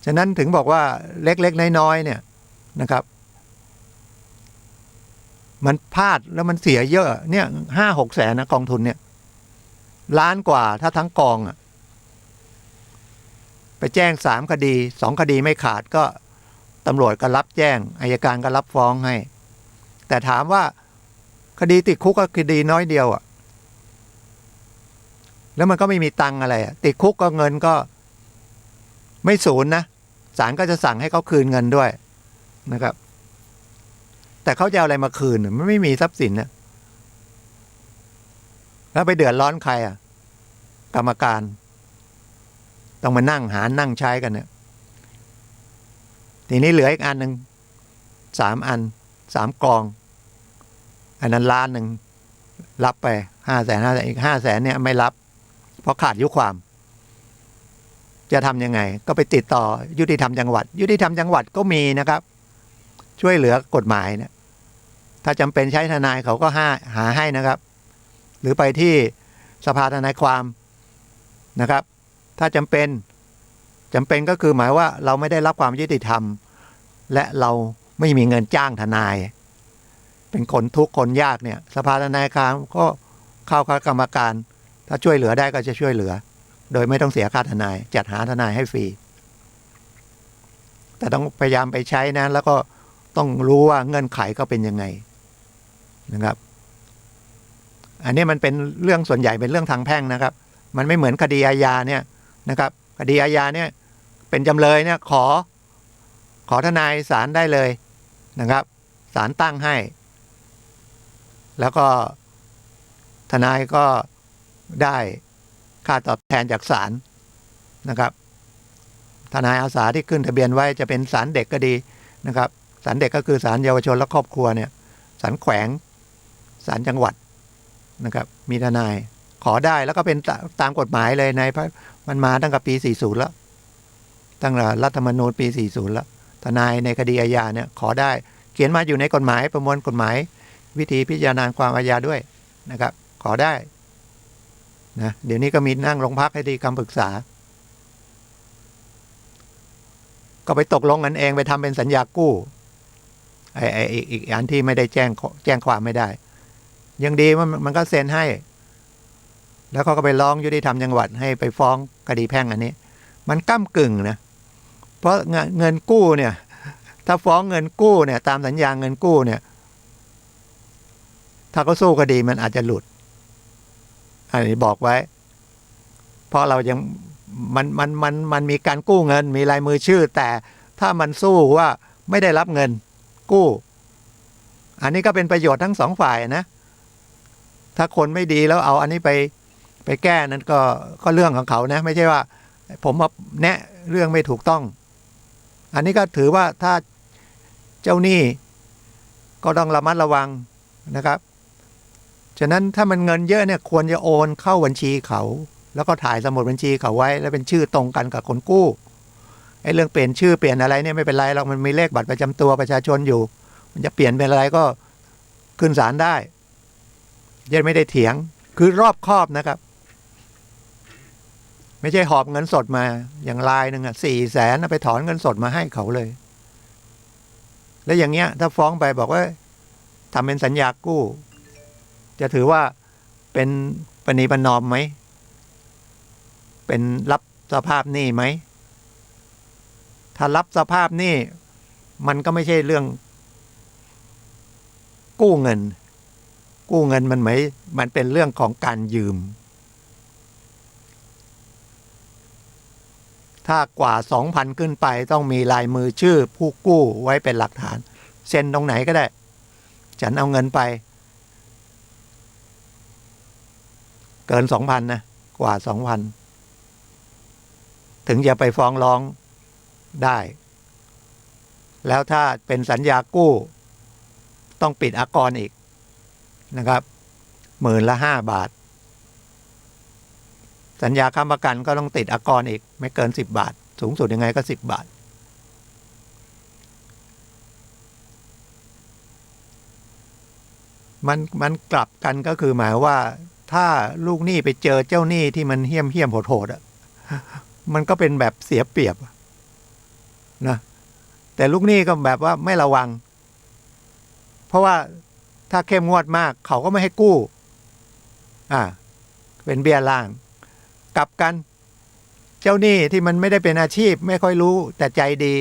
ฉะนั้นถึงบอกว่าเล็กๆน้อยๆเนี่ยนะครับมันพลาดแล้วมันเสียเยอะเนี่ย5-6 แสนนะกองทุนเนี่ยล้านกว่าถ้าทั้งกองไปแจ้ง3 คดี2 คดีไม่ขาดก็ตำรวจก็รับแจ้งอัยการก็รับฟ้องให้แต่ถามว่าคดีติดคุกก็คดีน้อยเดียวแล้วมันก็ไม่มีตังค์อะไรติดคุกก็เงินก็ไม่ศูนย์นะศาลก็จะสั่งให้เขาคืนเงินด้วยนะครับแต่เขาจะเอาอะไรมาคืนมันไม่มีทรัพย์สินนะแล้วไปเดือดร้อนใครกรรมการต้องมานั่งหานั่งใช้กันเนี่ยทีนี้เหลืออีกอันหนึ่ง3 อัน3 กองอันนั้น1 ล้านรับไป500,000อีก500,000เนี่ยไม่รับเพราะขาดอายุความจะทำยังไงก็ไปติดต่อยุติธรรมจังหวัดยุติธรรมจังหวัดก็มีนะครับช่วยเหลือกฎหมายเนี่ยถ้าจำเป็นใช้ทนายเขาก็หาให้นะครับหรือไปที่สภาทนายความนะครับถ้าจำเป็นก็คือหมายว่าเราไม่ได้รับความยุติธรรมและเราไม่มีเงินจ้างทนายเป็นคนทุกข์คนยากเนี่ยสภาทนายความก็เข้าคณะกรรมการถ้าช่วยเหลือได้ก็จะช่วยเหลือโดยไม่ต้องเสียค่าทนายจัดหาทนายให้ฟรีแต่ต้องพยายามไปใช้นะแล้วก็ต้องรู้ว่าเงื่อนไขก็เป็นยังไงนะครับอันนี้มันเป็นเรื่องส่วนใหญ่เป็นเรื่องทางแพ่งนะครับมันไม่เหมือนคดีอาญาเนี่ยนะครับคดีอาญาเนี่ยเป็นจำเลยเนี่ยขอทนายศาลได้เลยนะครับศาลตั้งให้แล้วก็ทนายก็ได้ค่าตอบแทนจากศาลนะครับทนายอาสาที่ขึ้นทะเบียนไว้จะเป็นศาลเด็กก็ดีนะครับศาลเด็กก็คือศาลเยาวชนและครอบครัวเนี่ยศาลแขวงศาลจังหวัดนะครับมีทนายขอได้แล้วก็เป็นตามกฎหมายเลยในมันมาตั้งแต่ปี40แล้วตั้งแต่รัฐธรรมนูญปี40แล้วทนายในคดีอาญาเนี่ยขอได้เขียนมาอยู่ในกฎหมายประมวลกฎหมายวิธีพิจารณาความอาญาด้วยนะครับขอได้นะเดี๋ยวนี้ก็มีนั่งโรงพักให้ดีคำปรึกษาก็ไปตกลงกันเองไปทำเป็นสัญญากู้อีกอันที่ไม่ได้แจ้งความไม่ได้ยังดีมันก็เซ็นให้แล้วเขาก็ไปร้องยุติธรรมจังหวัดให้ไปฟ้องคดีแพ่งอันนี้มันก้ำกึ่งนะเพราะเงินกู้เนี่ยถ้าฟ้องเงินกู้เนี่ยตามสัญญาเงินกู้เนี่ยถ้าเขาสู้คดีมันอาจจะหลุดอันนี้บอกไว้เพราะเรายังมันมีการกู้เงินมีลายมือชื่อแต่ถ้ามันสู้ว่าไม่ได้รับเงินกู้อันนี้ก็เป็นประโยชน์ทั้ง2 ฝ่ายนะถ้าคนไม่ดีแล้วเอาอันนี้ไปแก้นั้นก็เรื่องของเขานะไม่ใช่ว่าผมมาแนะเรื่องไม่ถูกต้องอันนี้ก็ถือว่าถ้าเจ้าหนี้ก็ต้องระมัดระวังนะครับฉะนั้นถ้ามันเงินเยอะเนี่ยควรจะโอนเข้าบัญชีเขาแล้วก็ถ่ายสมุดบัญชีเขาไว้แล้วเป็นชื่อตรงกันกับคนกู้ไอ้เรื่องเปลี่ยนชื่อเปลี่ยนอะไรเนี่ยไม่เป็นไรหรอกมันมีเลขบัตรประจำตัวประชาชนอยู่มันจะเปลี่ยนเป็นอะไรก็ขึ้นศาลได้ยังไม่ได้เถียงคือรอบคอบนะครับไม่ใช่หอบเงินสดมาอย่างรายหนึ่ง400,000ไปถอนเงินสดมาให้เขาเลยแล้วอย่างเงี้ยถ้าฟ้องไปบอกว่าทำเป็นสัญญากู้จะถือว่าเป็นปณีประนอมไหมเป็นรับสภาพหนี้ไหมถ้ารับสภาพหนี้มันก็ไม่ใช่เรื่องกู้เงินมันเป็นเรื่องของการยืมถ้ากว่า 2,000 ขึ้นไปต้องมีลายมือชื่อผู้กู้ไว้เป็นหลักฐานเซ็นตรงไหนก็ได้ฉันเอาเงินไปเกิน 2,000 นะกว่า 2,000 ถึงจะไปฟ้องร้องได้แล้วถ้าเป็นสัญญากู้ ต้องปิดอากรอีกนะครับ15,000 บาทสัญญาค้ำประกันก็ต้องติดอากรอีกไม่เกิน10 บาทสูงสุดยังไงก็10 บาทมันกลับกันก็คือหมายว่าถ้าลูกหนี้ไปเจอเจ้าหนี้ที่มันเหี้ยมโหดๆอ่ะมันก็เป็นแบบเสียเปรียบนะแต่ลูกหนี้ก็แบบว่าไม่ระวังเพราะว่าถ้าเข้มงวดมากเขาก็ไม่ให้กู้เป็นเบี้ยล่างกลับกันเจ้าหนี้ที่มันไม่ได้เป็นอาชีพไม่ค่อยรู้แต่ใจดี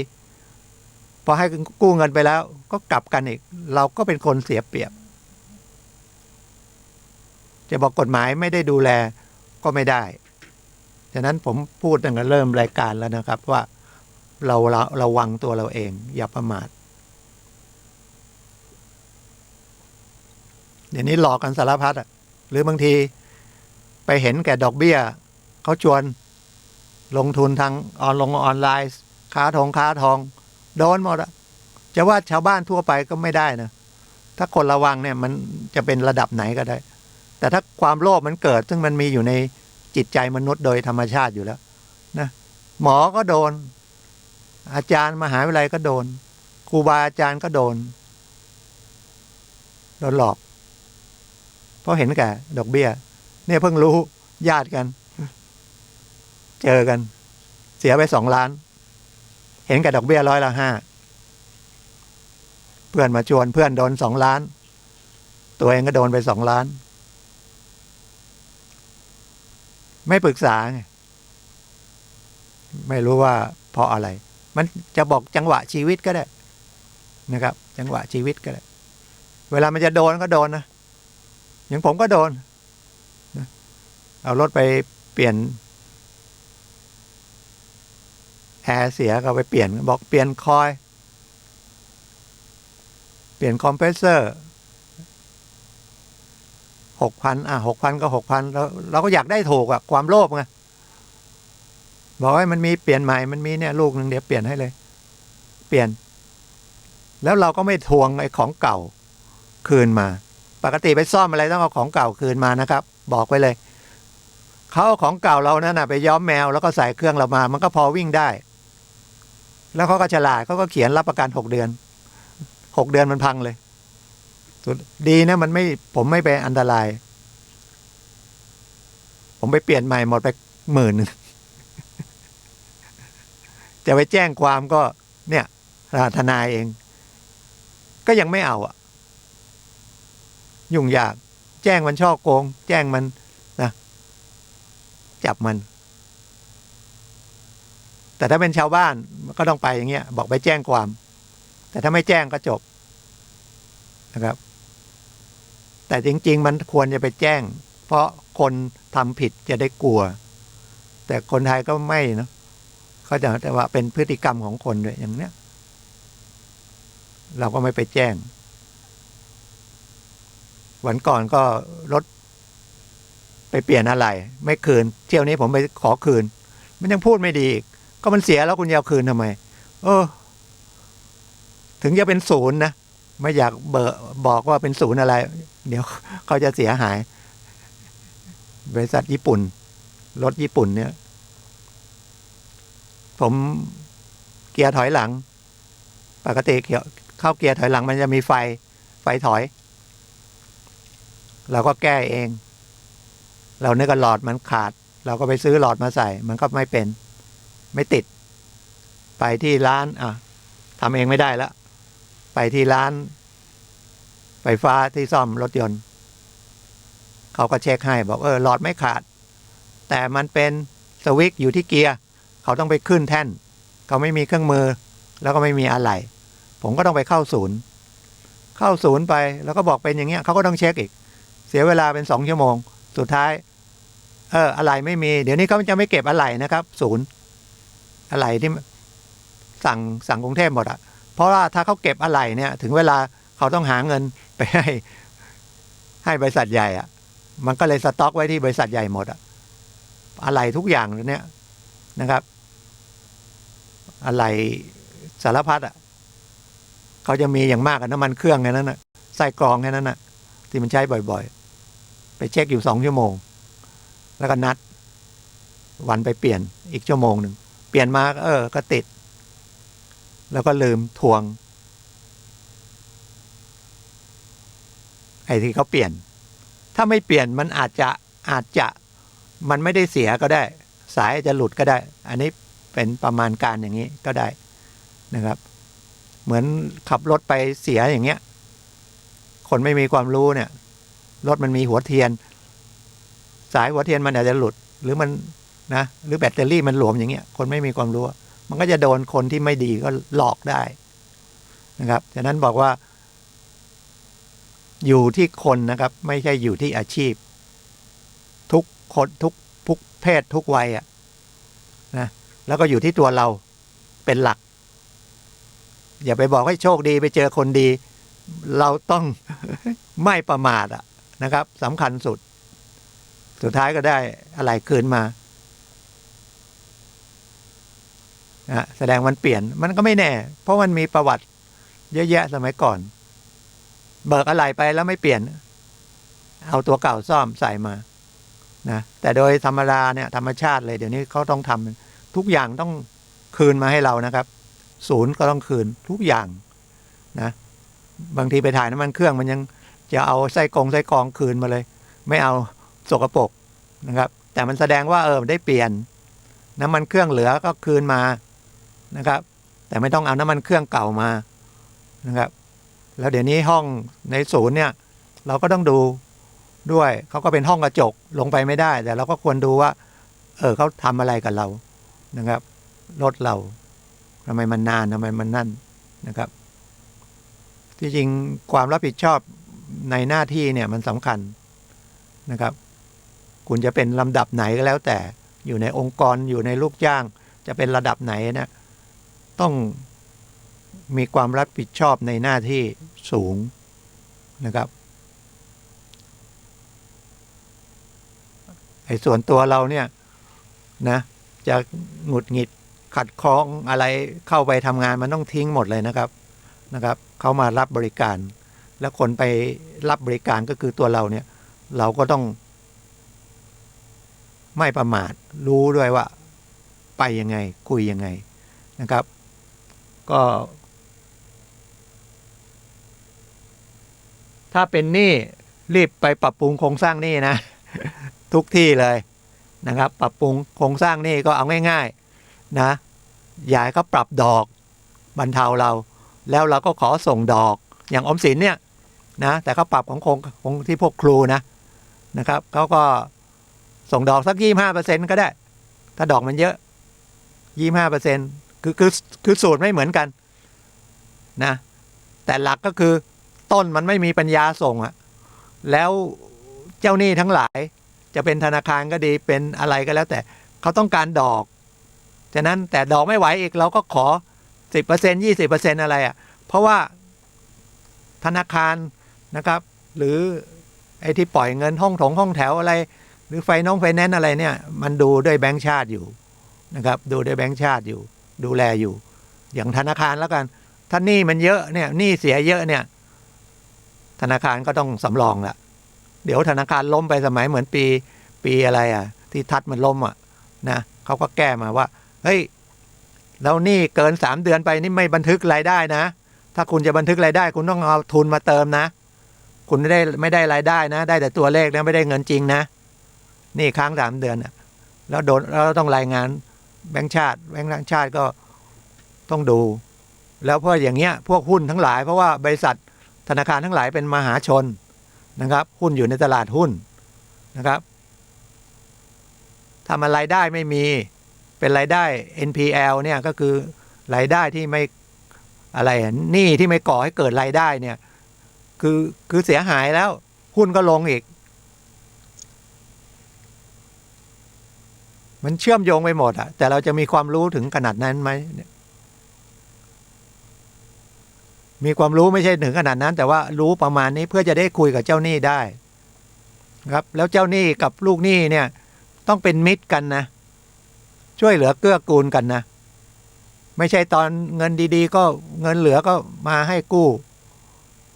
พอให้กู้เงินไปแล้วก็กลับกันอีกเราก็เป็นคนเสียเปรียบจะบอกกฎหมายไม่ได้ดูแลก็ไม่ได้ฉะนั้นผมพูดตั้งแต่เริ่มรายการแล้วนะครับว่าเราระวังตัวเราเองอย่าประมาทเดี๋ยวนี้หลอกกันสารพัดหรือบางทีไปเห็นแก่ดอกเบี้ยเขาชวนลงทุนทางออนไลน์ค้าทองโดนหมดจะว่าชาวบ้านทั่วไปก็ไม่ได้นะถ้าคนระวังเนี่ยมันจะเป็นระดับไหนก็ได้แต่ถ้าความโลภมันเกิดซึ่งมันมีอยู่ในจิตใจมนุษย์โดยธรรมชาติอยู่แล้วนะหมอก็โดนอาจารย์มหาวิทยาลัยก็โดนครูบาอาจารย์ก็โดนหลอกเพราะเห็นแก่ดอกเบี้ยเนี่ยเพิ่งรู้ญาติกันเจอกันเสียไป2 ล้านเห็นแก่ดอกเบี้ย5%เพื่อนมาชวนเพื่อนโดน2 ล้านตัวเองก็โดนไป2 ล้านไม่ปรึกษาไงไม่รู้ว่าเพราะอะไรมันจะบอกจังหวะชีวิตก็ได้นะครับจังหวะชีวิตก็ได้เวลามันจะโดนก็โดนนะอย่างผมก็โดนเอารถไปเปลี่ยนแอร์เสียก็ไปเปลี่ยนบอกเปลี่ยนคอยเปลี่ยนคอมเพรสเซอร์6,000 6,000ก็6,000เราก็อยากได้ถูกความโลภไงบอกให้มันมีเปลี่ยนใหม่มันมีเนี่ยลูกนึงเดี๋ยวเปลี่ยนให้เลยเปลี่ยนแล้วเราก็ไม่ทวงไอ้ของเก่าคืนมาปกติไปซ่อมอะไรต้องเอาของเก่าคืนมานะครับบอกไว้เลยเขาเอาของเก่าเรานั่นไปย้อมแมวแล้วก็ใส่เครื่องเรามามันก็พอวิ่งได้แล้วเขาก็ฉลาดเขาก็เขียนรับประกัน6 เดือน6 เดือนมันพังเลยดีนะมันไม่ผมไม่ไปอันตรายผมไปเปลี่ยนใหม่หมดไป10,000จะไปแจ้งความก็เนี่ยทนายเองก็ยังไม่เอายุ่งยากแจ้งมันฉ้อโกงแจ้งมันนะจับมันแต่ถ้าเป็นชาวบ้านก็ต้องไปอย่างเงี้ยบอกไปแจ้งความแต่ถ้าไม่แจ้งก็จบนะครับแต่จริงๆมันควรจะไปแจ้งเพราะคนทำผิดจะได้กลัวแต่คนไทยก็ไม่นะเขาจะแต่ว่าเป็นพฤติกรรมของคนด้วยอย่างเนี้ยเราก็ไม่ไปแจ้งวันก่อนก็รถไปเปลี่ยนอะไรไม่คืนเที่ยวนี้ผมไปขอคืนมันยังพูดไม่ดีอีกก็มันเสียแล้วคุณจะเอาคืนทำไมถึงจะเป็นศูนย์นะไม่อยากบอกว่าเป็นศูนย์อะไรเดี๋ยวเขาจะเสียหายบริษัทญี่ปุ่นรถญี่ปุ่นเนี่ยผมเกียร์ถอยหลังปกติเข้าเกียร์ถอยหลังมันจะมีไฟถอยเราก็แก้เองเรานึกว่าหลอดมันขาดเราก็ไปซื้อหลอดมาใส่มันก็ไม่ติดไปที่ร้านทำเองไม่ได้แล้วไปที่ร้านไฟฟ้าที่ซ่อมรถยนต์เขาก็เช็คให้บอกหลอดไม่ขาดแต่มันเป็นสวิตช์อยู่ที่เกียร์เขาต้องไปขึ้นแท่นเขาไม่มีเครื่องมือแล้วก็ไม่มีอะไหล่ผมก็ต้องไปเข้าศูนย์ไปแล้วก็บอกเป็นอย่างเงี้ยเขาก็ต้องเช็คอีกเสียเวลาเป็น2 ชั่วโมงสุดท้ายอะไหล่ไม่มีเดี๋ยวนี้เขาจะไม่เก็บอะไหล่นะครับศูนย์อะไหล่ที่สั่งกรุงเทพหมดเพราะว่าถ้าเขาเก็บอะไหล่เนี่ยถึงเวลาเขาต้องหาเงินไปให้บริษัทใหญ่มันก็เลยสต็อกไว้ที่บริษัทใหญ่หมดอะไหล่ทุกอย่างเนี่ยนะครับอะไหล่สารพัดเขาจะมีอย่างมากน้ำมันเครื่องไงนั้น ไส้กรองแค่นั้นนะที่มันใช้บ่อยๆไปเช็คอยู่2 ชั่วโมงแล้วก็นัดวันไปเปลี่ยนอีก1 ชั่วโมงเปลี่ยนมาก็ติดแล้วก็ลืมทวงไอ้ที่เขาเปลี่ยนถ้าไม่เปลี่ยนมันอาจจะมันไม่ได้เสียก็ได้สายจะหลุดก็ได้อันนี้เป็นประมาณการอย่างนี้ก็ได้นะครับเหมือนขับรถไปเสียอย่างเงี้ยคนไม่มีความรู้เนี่ยรถมันมีหัวเทียนสายหัวเทียนมันอาจจะหลุดหรือมันนะหรือแบตเตอรี่มันหลวมอย่างเงี้ยคนไม่มีความรู้มันก็จะโดนคนที่ไม่ดีก็หลอกได้นะครับฉะนั้นบอกว่าอยู่ที่คนนะครับไม่ใช่อยู่ที่อาชีพทุกคนทุกเพศทุกวัยนะแล้วก็อยู่ที่ตัวเราเป็นหลักอย่าไปบอกให้โชคดีไปเจอคนดีเราต้อง ไม่ประมาทนะครับสำคัญสุดท้ายก็ได้อะไรคืนมาแสดงมันเปลี่ยนมันก็ไม่แน่เพราะมันมีประวัติเยอะแยะสมัยก่อนเบิกอะไรไปแล้วไม่เปลี่ยนเอาตัวเก่าซ่อมใส่มานะแต่โดยธรรมดาเนี่ยธรรมชาติเลยเดี๋ยวนี้เขาต้องทำทุกอย่างต้องคืนมาให้เรานะครับศูนย์ก็ต้องคืนทุกอย่างนะบางทีไปถ่ายน้ำมันเครื่องมันยังจะเอาไส้กรองคืนมาเลยไม่เอาสกปรกนะครับแต่มันแสดงว่าได้เปลี่ยนน้ำมันเครื่องเหลือก็คืนมานะครับแต่ไม่ต้องเอาน้ำมันเครื่องเก่ามานะครับแล้วเดี๋ยวนี้ห้องในศูนย์เนี่ยเราก็ต้องดูด้วยเขาก็เป็นห้องกระจกลงไปไม่ได้แต่เราก็ควรดูว่าเขาทำอะไรกับเรานะครับรถเราทำไมมันนานทำไมมันนั่นนะครับที่จริงความรับผิดชอบในหน้าที่เนี่ยมันสำคัญนะครับคุณจะเป็นลำดับไหนก็แล้วแต่อยู่ในองค์กรอยู่ในลูกจ้างจะเป็นระดับไหนนะต้องมีความรับผิดชอบในหน้าที่สูงนะครับไอ้ส่วนตัวเราเนี่ยนะจะหงุดหงิดขัดข้องอะไรเข้าไปทำงานมันต้องทิ้งหมดเลยนะครับเขามารับบริการแล้วคนไปรับบริการก็คือตัวเราเนี่ยเราก็ต้องไม่ประมาทรู้ด้วยว่าไปยังไงคุยยังไงนะครับก็ถ้าเป็นหนี้รีบไปปรับปรุงโครงสร้างหนี้นะทุกที่เลยนะครับปรับปรุงโครงสร้างหนี้ก็เอาง่ายๆนะอย่าให้เขาปรับดอกบรรเทาเราแล้วเราก็ขอส่งดอกอย่างออมสินเนี่ยนะแต่เขาปรับของที่พวกครูนะครับเขาก็ส่งดอกสัก25%ก็ได้ถ้าดอกมันเยอะ25%คือสูตรไม่เหมือนกันนะแต่หลักก็คือต้นมันไม่มีปัญญาส่งแล้วเจ้าหนี้ทั้งหลายจะเป็นธนาคารก็ดีเป็นอะไรก็แล้วแต่เขาต้องการดอกฉะนั้นแต่ดอกไม่ไหวอีกเราก็ขอ 10% 20% อะไรเพราะว่าธนาคารนะครับหรือไอ้ที่ปล่อยเงินห้องแถวอะไรหรือไฟแนนซ์อะไรเนี่ยมันดูด้วยแบงก์ชาติอยู่นะครับดูด้วยแบงก์ชาติอยู่ดูแลอยู่อย่างธนาคารแล้วกันถ้าหนี้มันเยอะเนี่ยหนี้เสียเยอะเนี่ยธนาคารก็ต้องสำรองละเดี๋ยวธนาคารล้มไปสมัยเหมือนปีอะไรที่ทัดมันล้มนะเขาก็แก้มาว่าเฮ้ยแล้วหนี้เกิน3 เดือนไปนี่ไม่บันทึกรายได้นะถ้าคุณจะบันทึกรายได้คุณต้องเอาทุนมาเติมนะคุณไม่ได้รายได้นะได้แต่ตัวเลขนะไม่ได้เงินจริงนะนี่ค้าง3 เดือนแล้วเราต้องรายงานแบงก์ชาติก็ต้องดูแล้วเพราะอย่างเงี้ยพวกหุ้นทั้งหลายเพราะว่าบริษัทธนาคารทั้งหลายเป็นมหาชนนะครับหุ้นอยู่ในตลาดหุ้นนะครับทำอะไรได้ไม่มีเป็นรายได้ NPL เนี่ยก็คือรายได้ที่ไม่อะไรหนี้ที่ไม่ก่อให้เกิดรายได้เนี่ยคือเสียหายแล้วหุ้นก็ลงอีกมันเชื่อมโยงไปหมดแต่เราจะมีความรู้ถึงขนาดนั้นไหมมีความรู้ไม่ใช่ถึงขนาดนั้นแต่ว่ารู้ประมาณนี้เพื่อจะได้คุยกับเจ้าหนี้ได้ครับแล้วเจ้าหนี้กับลูกหนี้เนี่ยต้องเป็นมิตรกันนะช่วยเหลือเกื้อกูลกันนะไม่ใช่ตอนเงินดีๆก็เงินเหลือก็มาให้กู้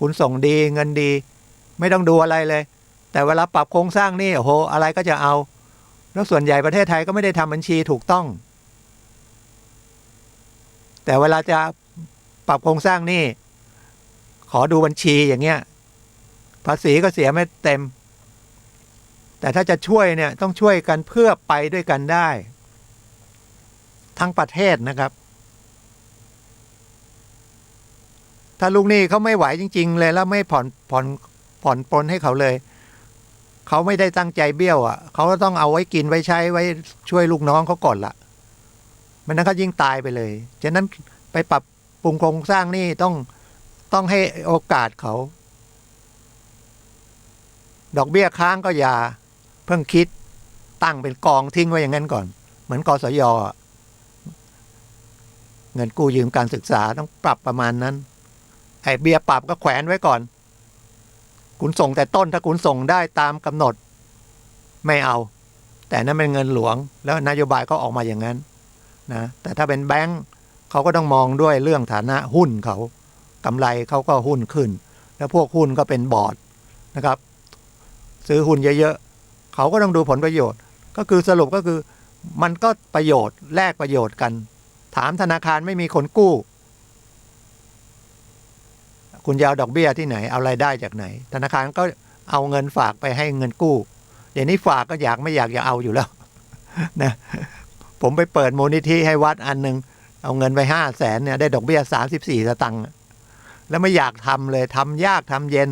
คุณส่งดีเงินดีไม่ต้องดูอะไรเลยแต่เวลาปรับโครงสร้างนี่โอ้โหอะไรก็จะเอาแล้วส่วนใหญ่ประเทศไทยก็ไม่ได้ทำบัญชีถูกต้องแต่เวลาจะปรับโครงสร้างนี่ขอดูบัญชีอย่างเงี้ยภาษีก็เสียไม่เต็มแต่ถ้าจะช่วยเนี่ยต้องช่วยกันเพื่อไปด้วยกันได้ทั้งประเทศนะครับถ้าลูกหนี้เขาไม่ไหวจริงๆเลยแล้วไม่ผ่อนปลนให้เขาเลยเขาไม่ได้ตั้งใจเบี้ยวอ่ะเขาก็ต้องเอาไว้กินไว้ใช้ไว้ช่วยลูกน้องเขาก่อนละมันนั้นก็ยิ่งตายไปเลยฉะนั้นไปปรับปรุงโครงสร้างนี่ต้องให้โอกาสเขาดอกเบี้ยค้างก็อย่าเพิ่งคิดตั้งเป็นกองทิ้งไว้อย่างนั้นก่อนเหมือนกสย.เงินกู้ยืมการศึกษาต้องปรับประมาณนั้นไอ้เบี้ยปรับก็แขวนไว้ก่อนคุณส่งแต่ต้นถ้าคุณส่งได้ตามกำหนดไม่เอาแต่นั่นเป็นเงินหลวงแล้วนโยบายเขาออกมาอย่างนั้นนะแต่ถ้าเป็นแบงก์เขาก็ต้องมองด้วยเรื่องฐานะหุ้นเขากำไรเขาก็หุ้นขึ้นแล้วพวกหุ้นก็เป็นบอร์ดนะครับซื้อหุ้นเยอะๆเขาก็ต้องดูผลประโยชน์ก็คือสรุปก็คือมันก็ประโยชน์แลกประโยชน์กันถามธนาคารไม่มีคนกู้คุณจะเอาดอกเบี้ยที่ไหนเอารายได้จากไหนธนาคารก็เอาเงินฝากไปให้เงินกู้เดี๋ยวนี้ฝากก็อยากไม่อยากอย่าเอาอยู่แล้วนะผมไปเปิดมูลนิธิให้วัดอันนึงเอาเงินไป500,000เนี่ยได้ดอกเบี้ย34 สตางค์แล้วไม่อยากทำเลยทำยากทำเย็น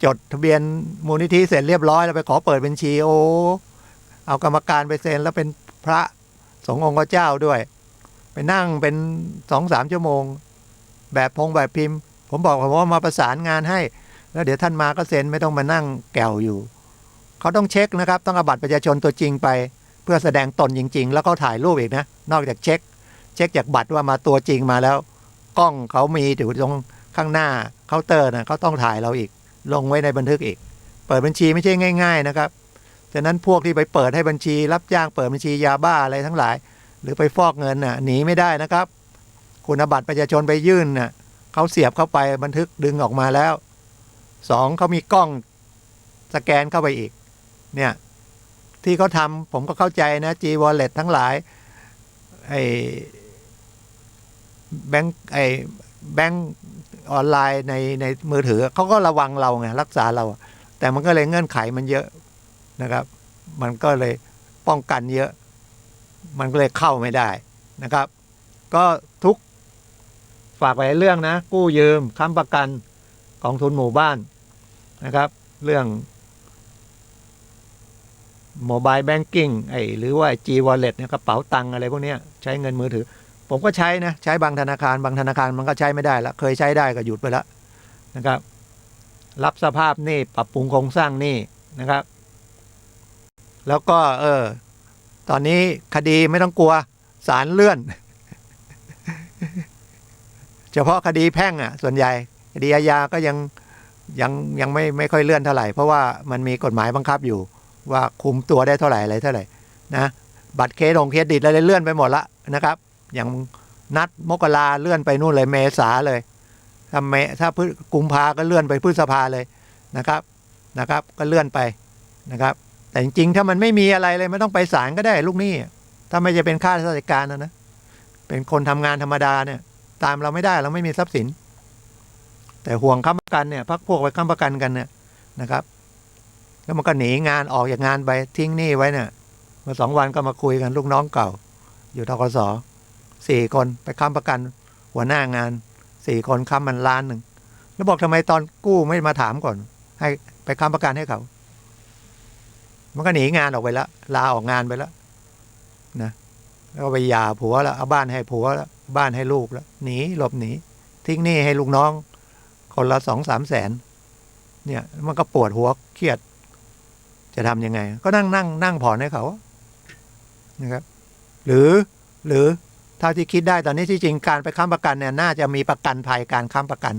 จดทะเบียนมูลนิธิเสร็จเรียบร้อยแล้วไปขอเปิดบัญชีโอ้เอากรรมการไปเซ็นแล้วเป็นพระสงฆ์องค์เจ้าด้วยไปนั่งเป็น 2-3 ชั่วโมงแบบพิมพ์ผมบอกว่ามาประสานงานให้แล้วเดี๋ยวท่านมาก็เซ็นไม่ต้องมานั่งแกวอยู่เขาต้องเช็คนะครับต้องเอาบัตรประชาชนตัวจริงไปเพื่อแสดงตนจริงๆแล้วก็ถ่ายรูปอีกนะนอกจากเช็คจากบัตรว่ามาตัวจริงมาแล้วกล้องเขามีอยู่ตรงข้างหน้าเคาน์เตอร์นะเขาต้องถ่ายเราอีกลงไว้ในบันทึกอีกเปิดบัญชีไม่ใช่ง่ายๆนะครับฉะนั้นพวกที่ไปเปิดให้บัญชีรับจ้างเปิดบัญชียาบ้าอะไรทั้งหลายหรือไปฟอกเงินน่ะหนีไม่ได้นะครับคุณเอาบัตรประชาชนไปยื่นน่ะเขาเสียบเข้าไปบันทึกดึงออกมาแล้ว2เขามีกล้องสแกนเข้าไปอีกเนี่ยที่เขาทำผมก็เข้าใจนะ G Wallet ทั้งหลายไอ้แบงค์ออนไลน์ในมือถือเขาก็ระวังเราไงรักษาเราแต่มันก็เลยเงื่อนไขมันเยอะนะครับมันก็เลยป้องกันเยอะมันก็เลยเข้าไม่ได้นะครับก็ทุกฝากไว้เรื่องนะกู้ยืมค้ำประกันกองทุนหมู่บ้านนะครับเรื่องโมบายแบงกิ้งหรือว่า G Wallet เนี่ยกระเป๋าตังค์อะไรพวกนี้ใช้เงินมือถือผมก็ใช้นะใช้บางธนาคารมันก็ใช้ไม่ได้ละเคยใช้ได้ก็หยุดไปแล้วนะครับรับสภาพหนี้ปรับปรุงโครงสร้างหนี้นะครับแล้วก็ตอนนี้คดีไม่ต้องกลัวศาลเลื่อนเฉพาะคดีแพ่งส่วนใหญ่คดีอาญาก็ยังไม่ค่อยเลื่อนเท่าไหร่เพราะว่ามันมีกฎหมายบังคับอยู่ว่าคุมตัวได้เท่าไหร่อะไรเท่าไหร่นะบัตรเครดิตอะไรเลื่อนไปหมดละนะครับอย่างนัดมกราเลื่อนไปนู่นเลยเมษาเลยถ้ากุมภาก็เลื่อนไปพฤษภาเลยนะครับก็เลื่อนไปนะครับแต่จริงๆถ้ามันไม่มีอะไรเลยไม่ต้องไปศาลก็ได้ลูกหนี้ถ้าไม่จะเป็นข้าราชการนะเป็นคนทำงานธรรมดาเนี่ยตามเราไม่ได้เราไม่มีทรัพย์สินแต่ห่วงค้ำประกันเนี่ยพวกไปค้ำประกันกันเนี่ยนะครับแล้วมันก็หนีงานออกจากงานไปทิ้งหนี้ไว้เนี่ยเมื่อ2 วันก็มาคุยกันลูกน้องเก่าอยู่ธกส4 คนไปค้ำประกันหัวหน้างาน4 คนค้ำมัน1 ล้านแล้วบอกทำไมตอนกู้ไม่มาถามก่อนให้ไปค้ำประกันให้เขามันก็หนีงานออกไปแล้วลาออกงานไปแล้วนะแล้วก็ไปหย่าผัวแล้วเอาบ้านให้ผัวแล้วบ้านให้ลูกแล้วหลบหนีทิ้งหนี้ให้ลูกน้องคนละ2-3 แสนเนี่ยมันก็ปวดหัวเครียดจะทำยังไงก็นั่งผ่อนให้เขานะครับหรือเท่าที่คิดได้ตอนนี้ที่จริงการไปค้ำประกันเนี่ยน่าจะมีประกันภัยการค้ำประกัน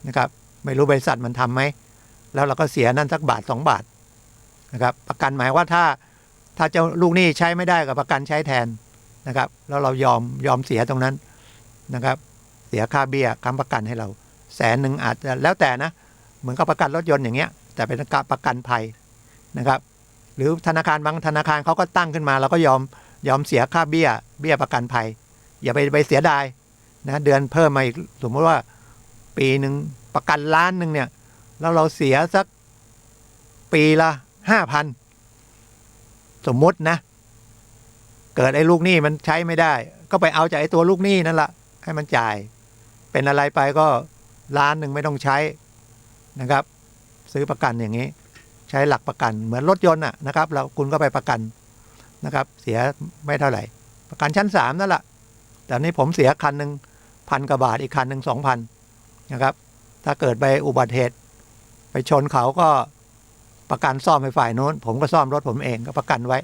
นะครับไม่รู้บริษัทมันทำไหมแล้วเราก็เสียนั่นสักบาท2 บาทนะครับประกันหมายว่าถ้าเจ้าลูกหนี้ใช้ไม่ได้กับประกันใช้แทนนะครับแล้วเรายอมเสียตรงนั้นนะครับเสียค่าเบี้ยค้ำประกันให้เรา 100,000อาจจะแล้วแต่นะเหมือนกับประกันรถยนต์อย่างเงี้ยแต่เป็นประกันภัยนะครับหรือธนาคารบางธนาคารเขาก็ตั้งขึ้นมาเราก็ยอมเสียค่าเบี้ยประกันภัยอย่าไปเสียดายนะเดือนเพิ่มมาอีกสมมติว่าปีหนึ่งประกันล้านหนึ่งเนี่ยแล้วเราเสียสักปีละ 5,000 สมมตินะเกิดไอ้ลูกหนี้มันใช้ไม่ได้ก็ไปเอาจากไอ้ตัวลูกหนี้นั่นละให้มันจ่ายเป็นอะไรไปก็ล้านหนึ่งไม่ต้องใช้นะครับซื้อประกันอย่างนี้ใช้หลักประกันเหมือนรถยนต์นะครับแล้วคุณก็ไปประกันนะครับเสียไม่เท่าไหร่ประกันชั้น3นั่นแหละแต่นี้ผมเสียคันหนึ่ง1,000 กว่าบาทอีกคันหนึ่ง2,000นะครับถ้าเกิดไปอุบัติเหตุไปชนเขาก็ประกันซ่อมไปฝ่ายโน้นผมก็ซ่อมรถผมเองก็ประกันไว้